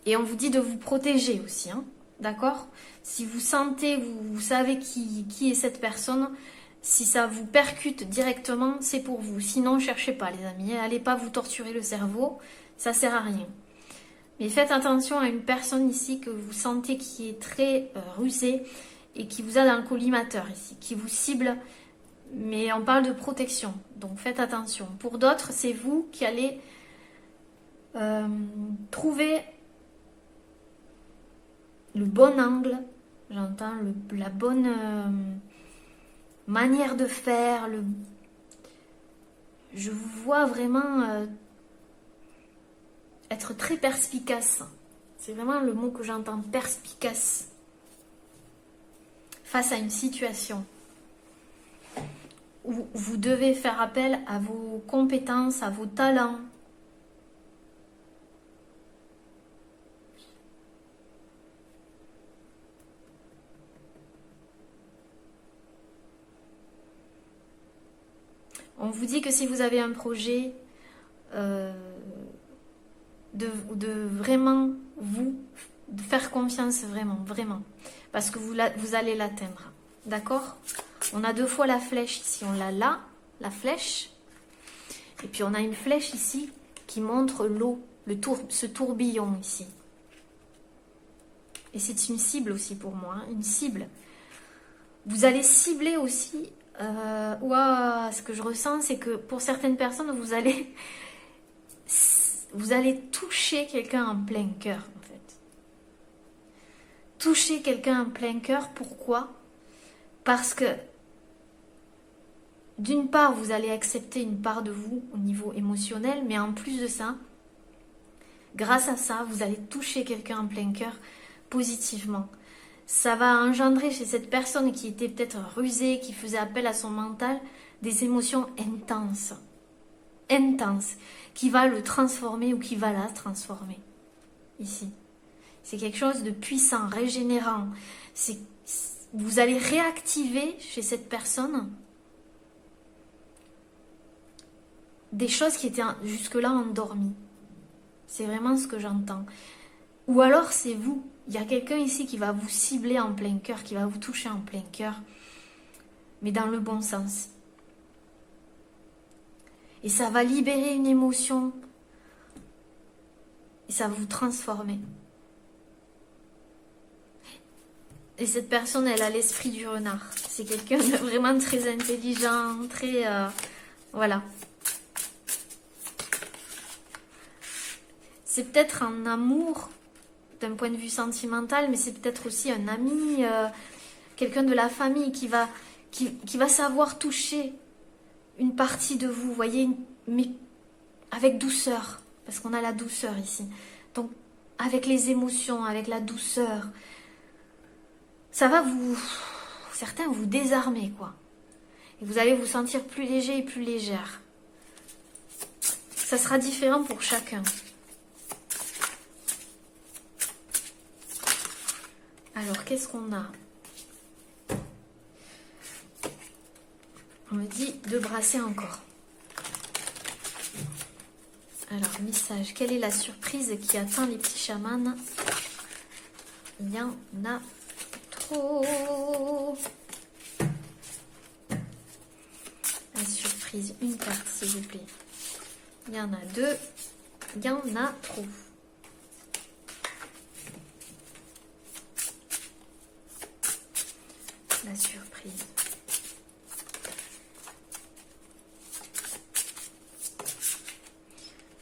Et on vous dit de vous protéger aussi, hein, d'accord? Si vous sentez, vous savez qui est cette personne, si ça vous percute directement, c'est pour vous. Sinon, cherchez pas, les amis. Allez pas vous torturer le cerveau, ça sert à rien. Mais faites attention à une personne ici que vous sentez qui est très rusée et qui vous a dans le collimateur ici, qui vous cible, mais on parle de protection, donc faites attention. Pour d'autres, c'est vous qui allez trouver le bon angle, j'entends la bonne manière de faire, je vous vois vraiment être très perspicace. C'est vraiment le mot que j'entends, perspicace, face à une situation où vous devez faire appel à vos compétences, à vos talents. On vous dit que si vous avez un projet, de vraiment de faire confiance, vraiment. Parce que vous allez l'atteindre. D'accord? On a 2 fois la flèche ici. On l'a là, la flèche. Et puis on a une flèche ici qui montre l'eau, ce tourbillon ici. Et c'est une cible aussi pour moi, hein, une cible. Vous allez cibler aussi. Ce que je ressens, c'est que pour certaines personnes, vous allez toucher quelqu'un en plein cœur, en fait. Toucher quelqu'un en plein cœur, pourquoi? Parce que, d'une part, vous allez accepter une part de vous au niveau émotionnel, mais en plus de ça, grâce à ça, vous allez toucher quelqu'un en plein cœur positivement. Ça va engendrer chez cette personne qui était peut-être rusée, qui faisait appel à son mental, des émotions intenses, qui va le transformer ou qui va la transformer, ici. C'est quelque chose de puissant, régénérant. Vous allez réactiver chez cette personne des choses qui étaient jusque-là endormies. C'est vraiment ce que j'entends. Ou alors c'est vous. Il y a quelqu'un ici qui va vous cibler en plein cœur, qui va vous toucher en plein cœur, mais dans le bon sens. Et ça va libérer une émotion, et ça va vous transformer. Et cette personne, elle a l'esprit du renard. C'est quelqu'un de vraiment très intelligent, très... voilà. C'est peut-être un amour d'un point de vue sentimental, mais c'est peut-être aussi un ami, quelqu'un de la famille qui va savoir toucher une partie de vous, voyez, mais avec douceur, parce qu'on a la douceur ici. Donc, avec les émotions, avec la douceur, ça va certains vous désarmer, quoi. Et vous allez vous sentir plus léger et plus légère. Ça sera différent pour chacun. Alors, qu'est-ce qu'on a? On me dit de brasser encore. Alors, message. Quelle est la surprise qui attend les petits chamans? Il y en a trop. La surprise, une carte, s'il vous plaît. Il y en a 2. Il y en a trop. La surprise.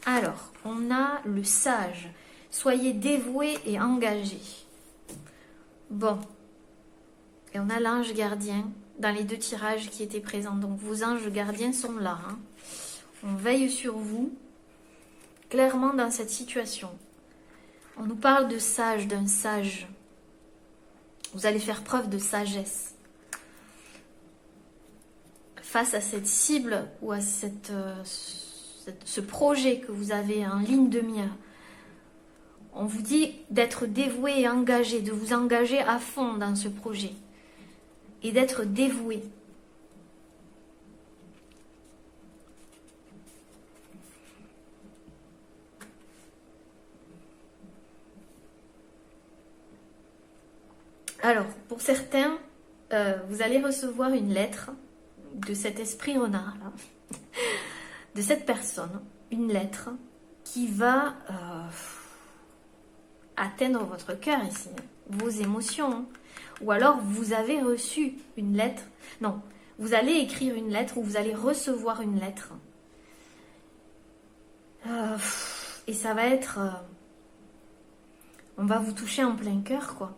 Alors, on a le sage. Soyez dévoué et engagé. Bon. Et on a l'ange gardien dans les 2 tirages qui étaient présents. Donc, vos anges gardiens sont là. Hein. On veille sur vous, clairement dans cette situation. On nous parle de sage, d'un sage. Vous allez faire preuve de sagesse. Face à cette cible ou à ce projet que vous avez en ligne de mire, on vous dit d'être dévoué et engagé, de vous engager à fond dans ce projet et d'être dévoué. Alors, pour certains, vous allez recevoir une lettre de cet esprit renard là, de cette personne, une lettre qui va atteindre votre cœur ici. vos émotions. Hein. Ou alors, vous avez reçu une lettre. Non, vous allez écrire une lettre ou vous allez recevoir une lettre. Et ça va être... on va vous toucher en plein cœur, quoi.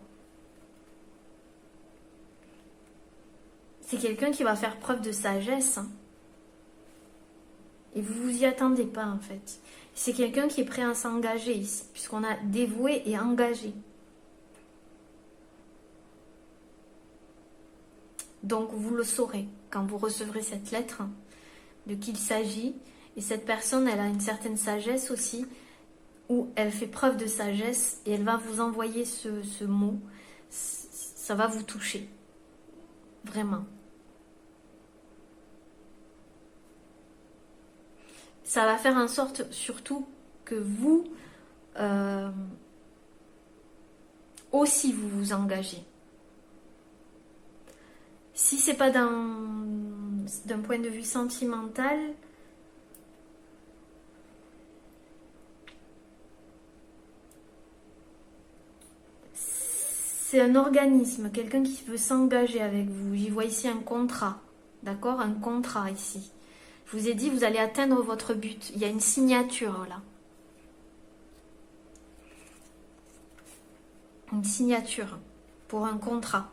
C'est quelqu'un qui va faire preuve de sagesse. Hein. Et vous vous y attendez pas, en fait. C'est quelqu'un qui est prêt à s'engager ici, puisqu'on a dévoué et engagé. Donc, vous le saurez quand vous recevrez cette lettre, de qui il s'agit. Et cette personne, elle a une certaine sagesse aussi, où elle fait preuve de sagesse et elle va vous envoyer ce mot. Ça va vous toucher. Vraiment. Ça va faire en sorte surtout que vous aussi vous vous engagez. Si c'est pas d'un point de vue sentimental, c'est un organisme, quelqu'un qui veut s'engager avec vous. J'y vois ici un contrat, d'accord? Un contrat ici. Je vous ai dit, vous allez atteindre votre but. Il y a une signature là. Une signature pour un contrat.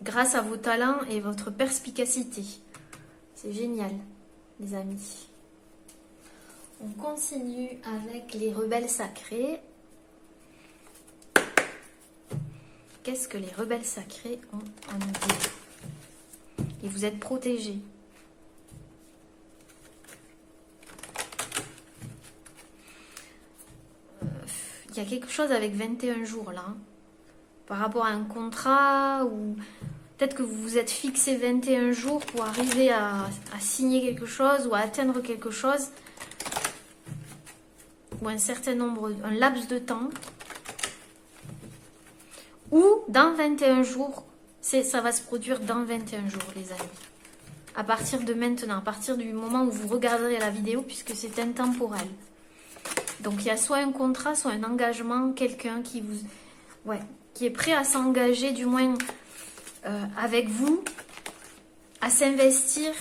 Grâce à vos talents et votre perspicacité. C'est génial, les amis. On continue avec les rebelles sacrés. Qu'est-ce que les rebelles sacrés ont à nous dire? Et vous êtes protégés. Il y a quelque chose avec 21 jours là. Hein, par rapport à un contrat ou peut-être que vous vous êtes fixé 21 jours pour arriver à signer quelque chose ou à atteindre quelque chose. Ou un certain nombre, un laps de temps. Ou dans 21 jours. Ça va se produire dans 21 jours, les amis. À partir de maintenant, à partir du moment où vous regarderez la vidéo, puisque c'est intemporel. Donc, il y a soit un contrat, soit un engagement, quelqu'un qui vous... Ouais, qui est prêt à s'engager, du moins avec vous, à s'investir.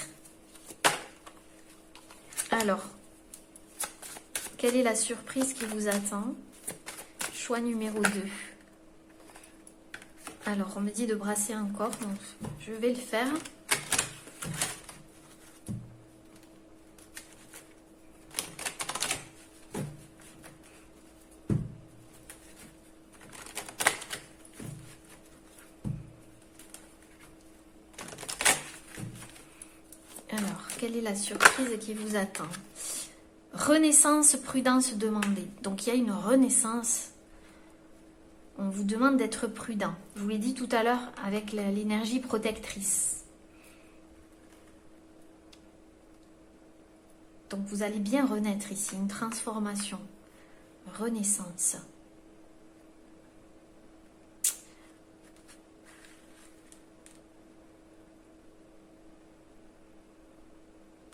Alors, quelle est la surprise qui vous attend? Choix numéro 2. Alors, on me dit de brasser encore, donc je vais le faire. Alors, quelle est la surprise qui vous attend? Renaissance, prudence demandée. Donc, il y a une renaissance. On vous demande d'être prudent. Je vous l'ai dit tout à l'heure avec l'énergie protectrice. Donc vous allez bien renaître ici, une transformation, renaissance.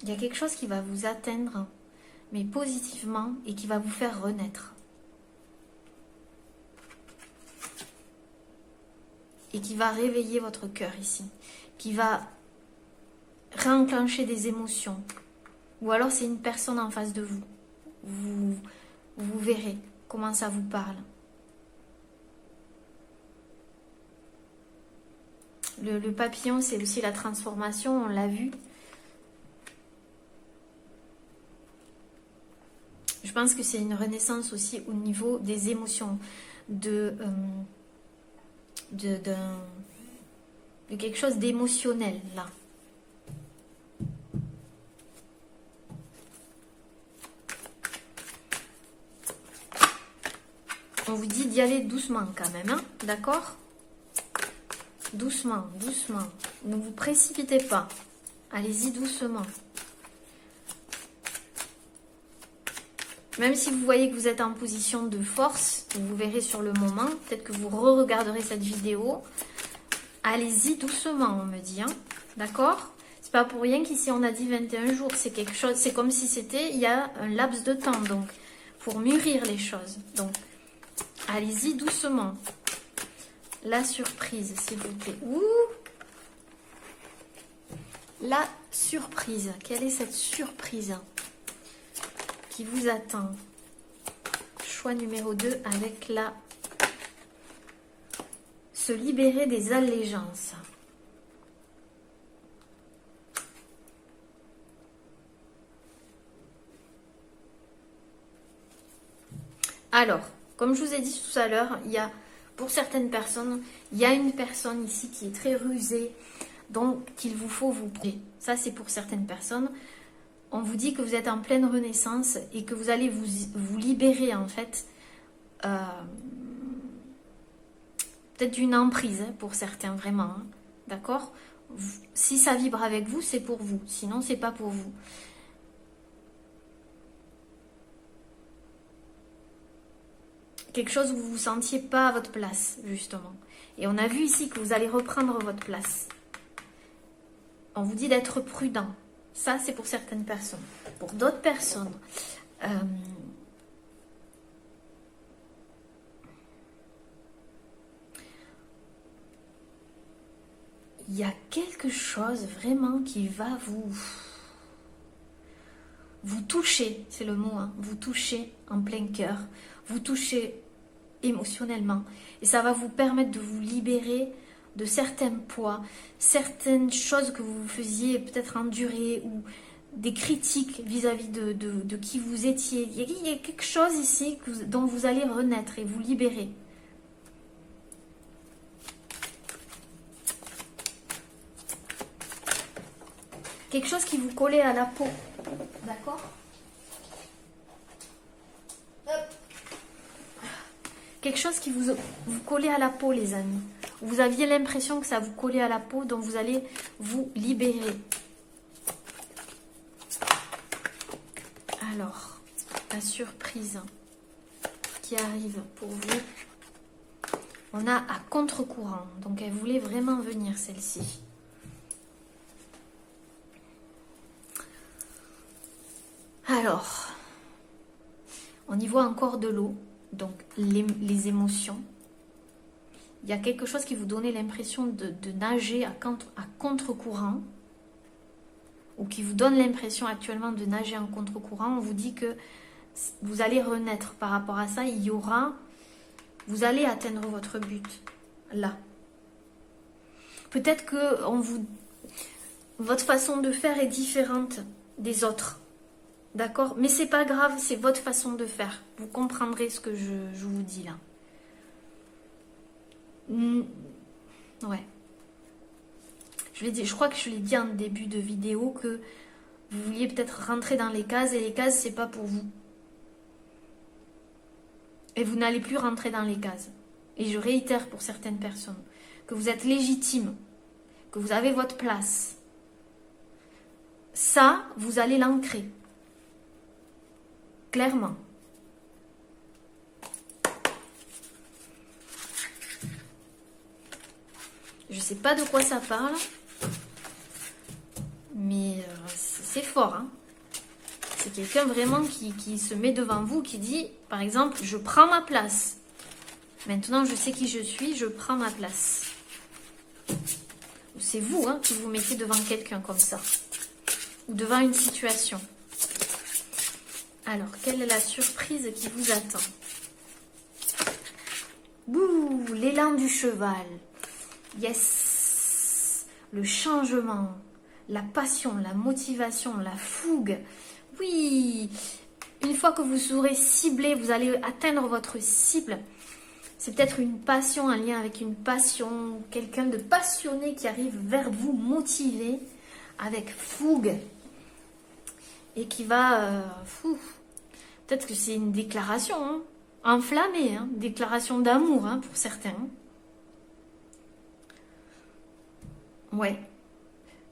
Il y a quelque chose qui va vous atteindre, mais positivement, et qui va vous faire renaître. Et qui va réveiller votre cœur ici, qui va réenclencher des émotions. Ou alors c'est une personne en face de vous. Vous verrez comment ça vous parle. Le papillon, c'est aussi la transformation, on l'a vu. Je pense que c'est une renaissance aussi au niveau des émotions, de quelque chose d'émotionnel là. On vous dit d'y aller doucement quand même, hein, d'accord? Doucement, doucement. Ne vous précipitez pas. Allez-y doucement. Même si vous voyez que vous êtes en position de force, vous verrez sur le moment, peut-être que vous re-regarderez cette vidéo. Allez-y doucement, on me dit, hein, d'accord? C'est pas pour rien qu'ici on a dit 21 jours, c'est quelque chose, c'est comme si c'était il y a un laps de temps, donc pour mûrir les choses. Donc, allez-y doucement. La surprise, s'il vous plaît. Ouh! La surprise. Quelle est cette surprise qui vous attend? Choix numéro 2 avec la... Se libérer des allégeances. Alors, comme je vous ai dit tout à l'heure, il y a, pour certaines personnes, il y a une personne ici qui est très rusée, donc qu'il vous faut vous prouver. Ça, c'est pour certaines personnes. On vous dit que vous êtes en pleine renaissance et que vous allez vous libérer, en fait, peut-être d'une emprise, hein, pour certains, vraiment. Hein, d'accord? Si ça vibre avec vous, c'est pour vous. Sinon, c'est pas pour vous. Quelque chose où vous ne vous sentiez pas à votre place, justement. Et on a vu ici que vous allez reprendre votre place. On vous dit d'être prudent. Ça, c'est pour certaines personnes. Pour d'autres personnes, il y a quelque chose vraiment qui va vous toucher, c'est le mot, hein, vous toucher en plein cœur, vous toucher émotionnellement. Et ça va vous permettre de vous libérer de certains poids, certaines choses que vous faisiez peut-être endurer ou des critiques vis-à-vis de qui vous étiez. Il y a quelque chose ici dont vous allez renaître et vous libérer. Quelque chose qui vous collait à la peau. D'accord ? Quelque chose qui vous collait à la peau, les amis. Vous aviez l'impression que ça vous collait à la peau, donc vous allez vous libérer. Alors, la surprise qui arrive pour vous. On a à contre-courant. Donc, elle voulait vraiment venir, celle-ci. Alors, on y voit encore de l'eau, donc les émotions. Il y a quelque chose qui vous donnait l'impression de nager à contre-courant, ou qui vous donne l'impression actuellement de nager en contre-courant. On vous dit que vous allez renaître par rapport à ça. Vous allez atteindre votre but, là. Peut-être que votre façon de faire est différente des autres. D'accord? Mais c'est pas grave, c'est votre façon de faire. Vous comprendrez ce que je vous dis là. Ouais. Je crois que je l'ai dit en début de vidéo que vous vouliez peut-être rentrer dans les cases et les cases, c'est pas pour vous. Et vous n'allez plus rentrer dans les cases. Et je réitère pour certaines personnes que vous êtes légitime, que vous avez votre place. Ça, vous allez l'ancrer. Clairement. Je sais pas de quoi ça parle, mais c'est fort. Hein. C'est quelqu'un vraiment qui se met devant vous, qui dit, par exemple, je prends ma place. Maintenant, je sais qui je suis, je prends ma place. C'est vous hein, qui vous mettez devant quelqu'un comme ça, ou devant une situation. Alors, quelle est la surprise qui vous attend? Bouh, l'élan du cheval. Yes. Le changement, la passion, la motivation, la fougue. Oui. Une fois que vous aurez ciblé, vous allez atteindre votre cible. C'est peut-être une passion, un lien avec une passion, quelqu'un de passionné qui arrive vers vous, motivé, avec fougue. Et qui va... peut-être que c'est une déclaration, hein, enflammée, hein, déclaration d'amour hein, pour certains. Ouais.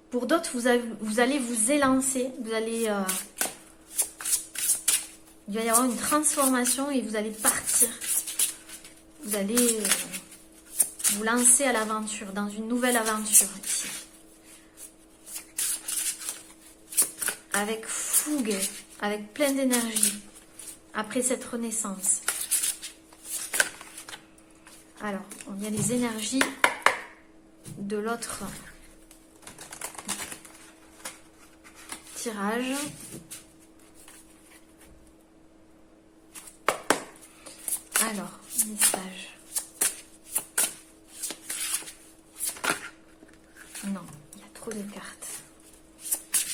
Pour d'autres, vous allez vous élancer, vous allez... il va y avoir une transformation et vous allez partir. Vous allez vous lancer à l'aventure, dans une nouvelle aventure ici. Avec fougue, avec plein d'énergie. après cette renaissance. Alors, il y a les énergies de l'autre tirage. Alors, message. Non, il y a trop de cartes.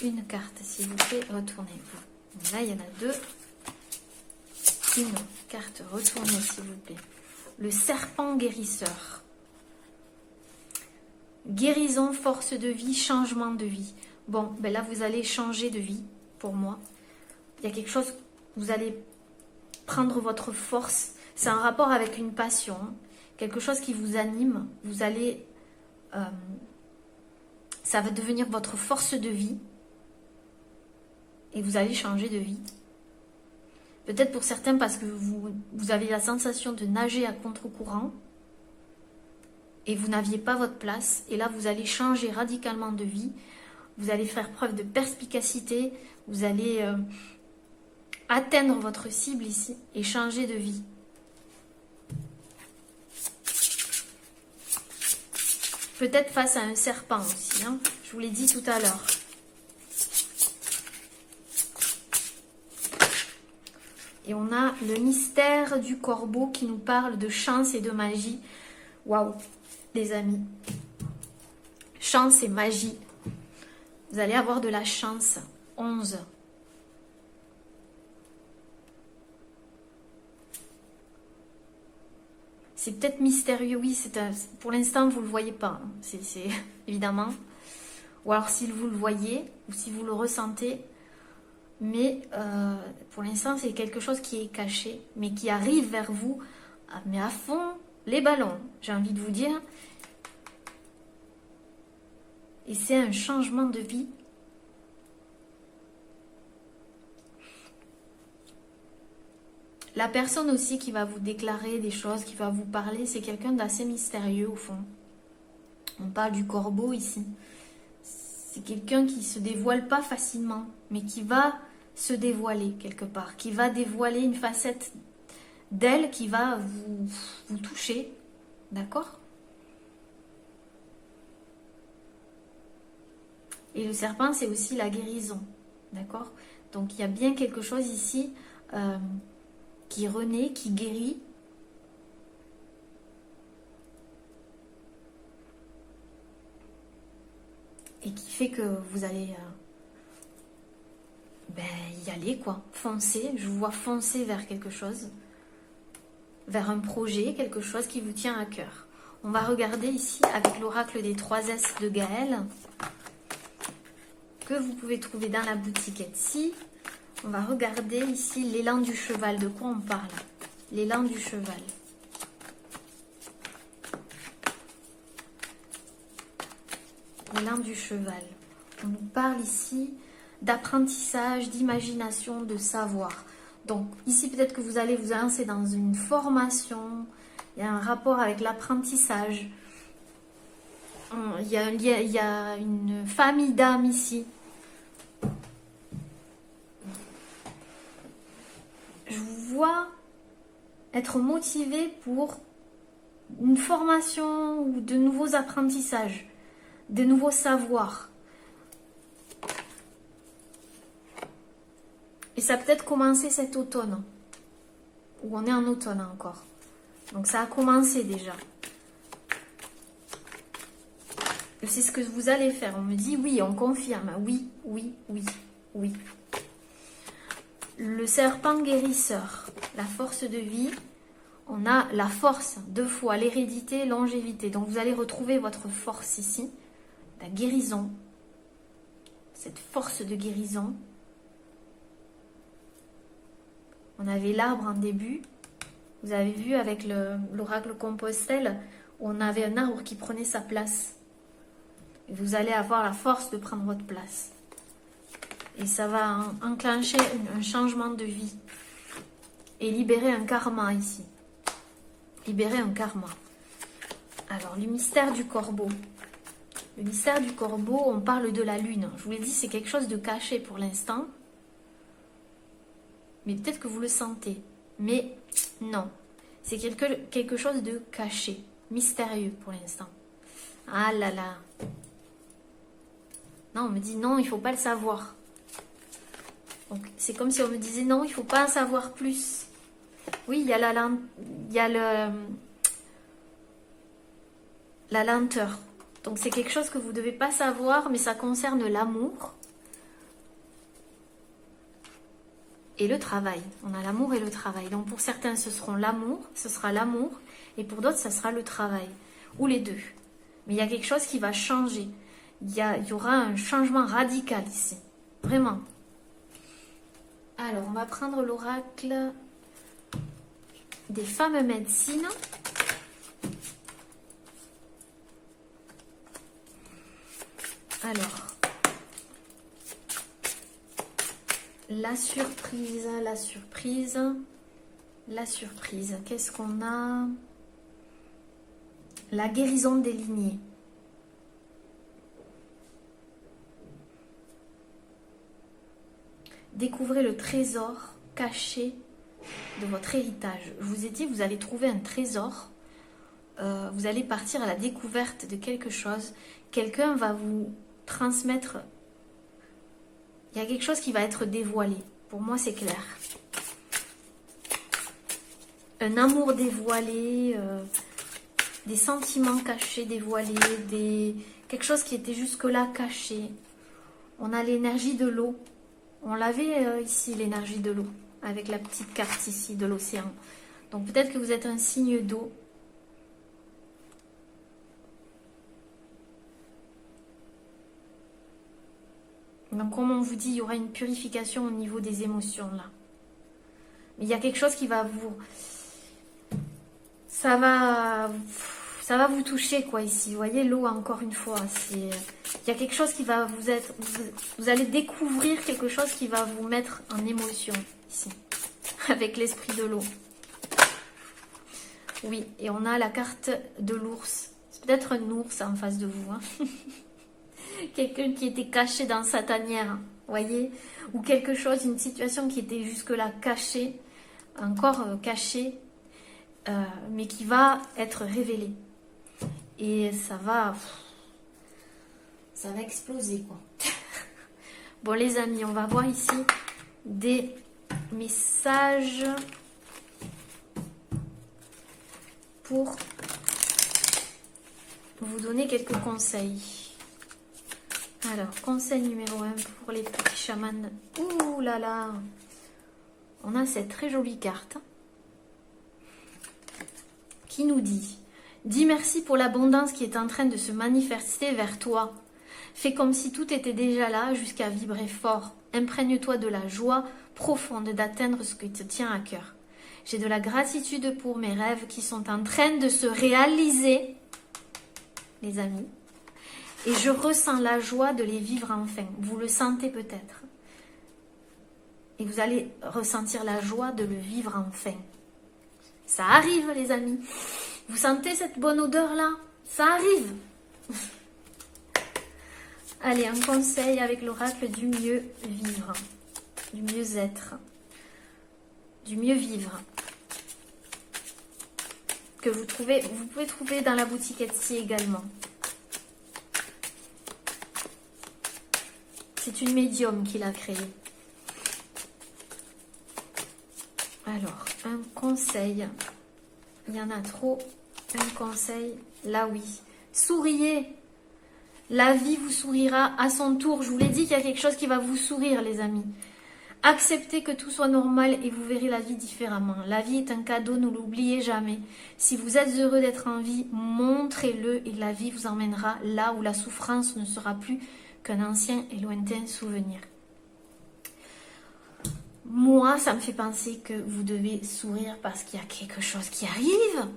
Une carte, s'il vous plaît, retournez-vous. Là, il y en a deux. Une carte, retournez, s'il vous plaît. Le serpent guérisseur. Guérison, force de vie, changement de vie. Bon, ben là, vous allez changer de vie, pour moi. Il y a quelque chose, vous allez prendre votre force. C'est un rapport avec une passion. Quelque chose qui vous anime. Vous allez... ça va devenir votre force de vie. Et vous allez changer de vie. Peut-être pour certains parce que vous avez la sensation de nager à contre-courant. Et vous n'aviez pas votre place. Et là, vous allez changer radicalement de vie. Vous allez faire preuve de perspicacité. Vous allez atteindre votre cible ici et changer de vie. Peut-être face à un serpent aussi. Hein. Je vous l'ai dit tout à l'heure. Et on a le mystère du corbeau qui nous parle de chance et de magie. Waouh, les amis. Chance et magie. Vous allez avoir de la chance. 11. C'est peut-être mystérieux, oui. Pour l'instant, vous ne le voyez pas. Hein. C'est évidemment. Ou alors, si vous le voyez, ou si vous le ressentez. Mais pour l'instant, c'est quelque chose qui est caché, mais qui arrive vers vous, mais à fond, les ballons, j'ai envie de vous dire. Et c'est un changement de vie. La personne aussi qui va vous déclarer des choses, qui va vous parler, c'est quelqu'un d'assez mystérieux au fond. On parle du corbeau ici. C'est quelqu'un qui ne se dévoile pas facilement, mais qui va se dévoiler quelque part, qui va dévoiler une facette d'elle qui va vous toucher, d'accord? Et le serpent, c'est aussi la guérison, d'accord? Donc il y a bien quelque chose ici qui renaît, qui guérit. Et qui fait que vous allez y aller, quoi. Foncer, je vous vois foncer vers quelque chose. Vers un projet, quelque chose qui vous tient à cœur. On va regarder ici avec l'oracle des 3 S de Gaël. Que vous pouvez trouver dans la boutique Etsy. On va regarder ici l'élan du cheval. De quoi on parle? L'élan du cheval. L'élan du cheval. On nous parle ici d'apprentissage, d'imagination, de savoir. Donc ici peut-être que vous allez vous lancer dans une formation. Il y a un rapport avec l'apprentissage. Il y a une famille d'âmes ici. Je vous vois être motivé pour une formation ou de nouveaux apprentissages, de nouveaux savoirs. Et ça a peut-être commencé cet automne, où on est en automne encore. Donc ça a commencé déjà. Et c'est ce que vous allez faire. On me dit oui, on confirme. Oui, oui, oui, oui. Le serpent guérisseur, la force de vie. On a la force, 2 fois, l'hérédité, longévité. Donc vous allez retrouver votre force ici. La guérison. Cette force de guérison. On avait l'arbre en début. Vous avez vu avec l'oracle Compostelle, où on avait un arbre qui prenait sa place. Et vous allez avoir la force de prendre votre place. Et ça va enclencher un changement de vie. Et libérer un karma ici. Libérer un karma. Alors, le mystère du corbeau. Le mystère du corbeau, on parle de la lune. Je vous l'ai dit, c'est quelque chose de caché pour l'instant. Mais peut-être que vous le sentez. Mais non. C'est quelque chose de caché, mystérieux pour l'instant. Ah là là. Non, on me dit non, il ne faut pas le savoir. Donc c'est comme si on me disait non, il ne faut pas en savoir plus. Oui, il y a la lenteur. Donc c'est quelque chose que vous ne devez pas savoir, mais ça concerne l'amour et le travail. On a l'amour et le travail. Donc pour certains, ce sera l'amour, et pour d'autres, ça sera le travail, ou les deux. Mais il y a quelque chose qui va changer. Il y aura un changement radical ici. Vraiment. Alors, on va prendre l'oracle des femmes médecines. Alors, la surprise. Qu'est-ce qu'on a? La guérison des lignées. Découvrez le trésor caché de votre héritage. Je vous ai dit, vous allez trouver un trésor. Vous allez partir à la découverte de quelque chose. Quelqu'un va vous transmettre. Il y a quelque chose qui va être dévoilé. Pour moi, c'est clair. Un amour dévoilé, des sentiments cachés dévoilés, quelque chose qui était jusque-là caché. On a l'énergie de l'eau. On l'avait ici, l'énergie de l'eau, avec la petite carte ici de l'océan. Donc peut-être que vous êtes un signe d'eau. Donc comme on vous dit, il y aura une purification au niveau des émotions là. Mais il y a quelque chose qui va vous... Ça va vous toucher quoi ici. Vous voyez l'eau encore une fois. Il y a quelque chose qui va vous être... Vous allez découvrir quelque chose qui va vous mettre en émotion ici. Avec l'esprit de l'eau. Oui, et on a la carte de l'ours. C'est peut-être un ours en face de vous. Hein. Quelqu'un qui était caché dans sa tanière. Vous voyez? Ou quelque chose, une situation qui était jusque-là cachée. Encore cachée. Mais qui va être révélée. Et ça va exploser quoi. Bon les amis, on va voir ici des messages pour vous donner quelques conseils. Alors, conseil numéro 1 pour les petits chamans. Ouh là là, on a cette très jolie carte qui nous dit: dis merci pour l'abondance qui est en train de se manifester vers toi. Fais comme si tout était déjà là jusqu'à vibrer fort. Imprègne-toi de la joie profonde d'atteindre ce qui te tient à cœur. J'ai de la gratitude pour mes rêves qui sont en train de se réaliser, les amis. Et je ressens la joie de les vivre enfin. Vous le sentez peut-être. Et vous allez ressentir la joie de le vivre enfin. Ça arrive, les amis. Vous sentez cette bonne odeur-là? Ça arrive. Allez, un conseil avec l'oracle du mieux vivre, du mieux-être, du mieux vivre. Que vous pouvez trouver dans la boutique Etsy également. C'est une médium qui l'a créé. Alors, un conseil. Il y en a trop. Un conseil. Là, oui. Souriez. La vie vous sourira à son tour. Je vous l'ai dit qu'il y a quelque chose qui va vous sourire, les amis. Acceptez que tout soit normal et vous verrez la vie différemment. La vie est un cadeau, ne l'oubliez jamais. Si vous êtes heureux d'être en vie, montrez-le et la vie vous emmènera là où la souffrance ne sera plus qu'un ancien et lointain souvenir. Moi, ça me fait penser que vous devez sourire parce qu'il y a quelque chose qui arrive,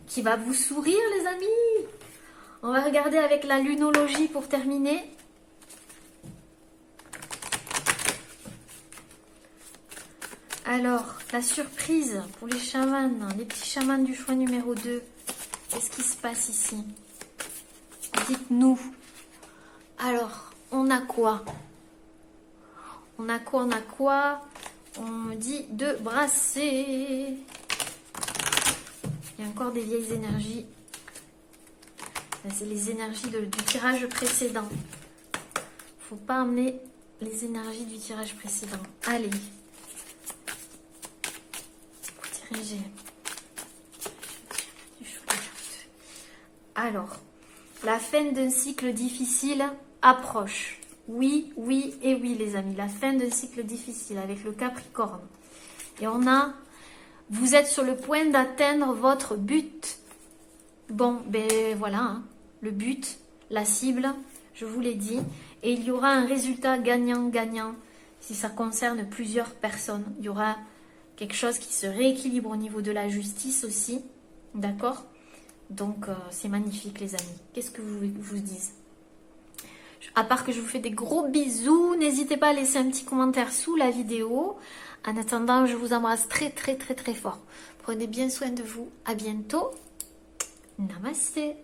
qui va vous sourire, les amis. On va regarder avec la lunologie pour terminer. Alors, la surprise pour les chamans, les petits chamans du choix numéro 2. Qu'est-ce qui se passe ici? Dites-nous. Alors, on a quoi? On a quoi? On me dit de brasser. Il y a encore des vieilles énergies. C'est les énergies du tirage précédent. Faut pas emmener les énergies du tirage précédent. Allez. Alors, la fin d'un cycle difficile approche. Oui, oui et oui les amis. La fin d'un cycle difficile avec le Capricorne. Et on a, vous êtes sur le point d'atteindre votre but. Bon, ben voilà, hein, le but, la cible, je vous l'ai dit. Et il y aura un résultat gagnant-gagnant si ça concerne plusieurs personnes. Il y aura quelque chose qui se rééquilibre au niveau de la justice aussi. D'accord? Donc, c'est magnifique les amis. Qu'est-ce que vous dites? À part que je vous fais des gros bisous, n'hésitez pas à laisser un petit commentaire sous la vidéo. En attendant, je vous embrasse très très très très fort. Prenez bien soin de vous. À bientôt. Namasté.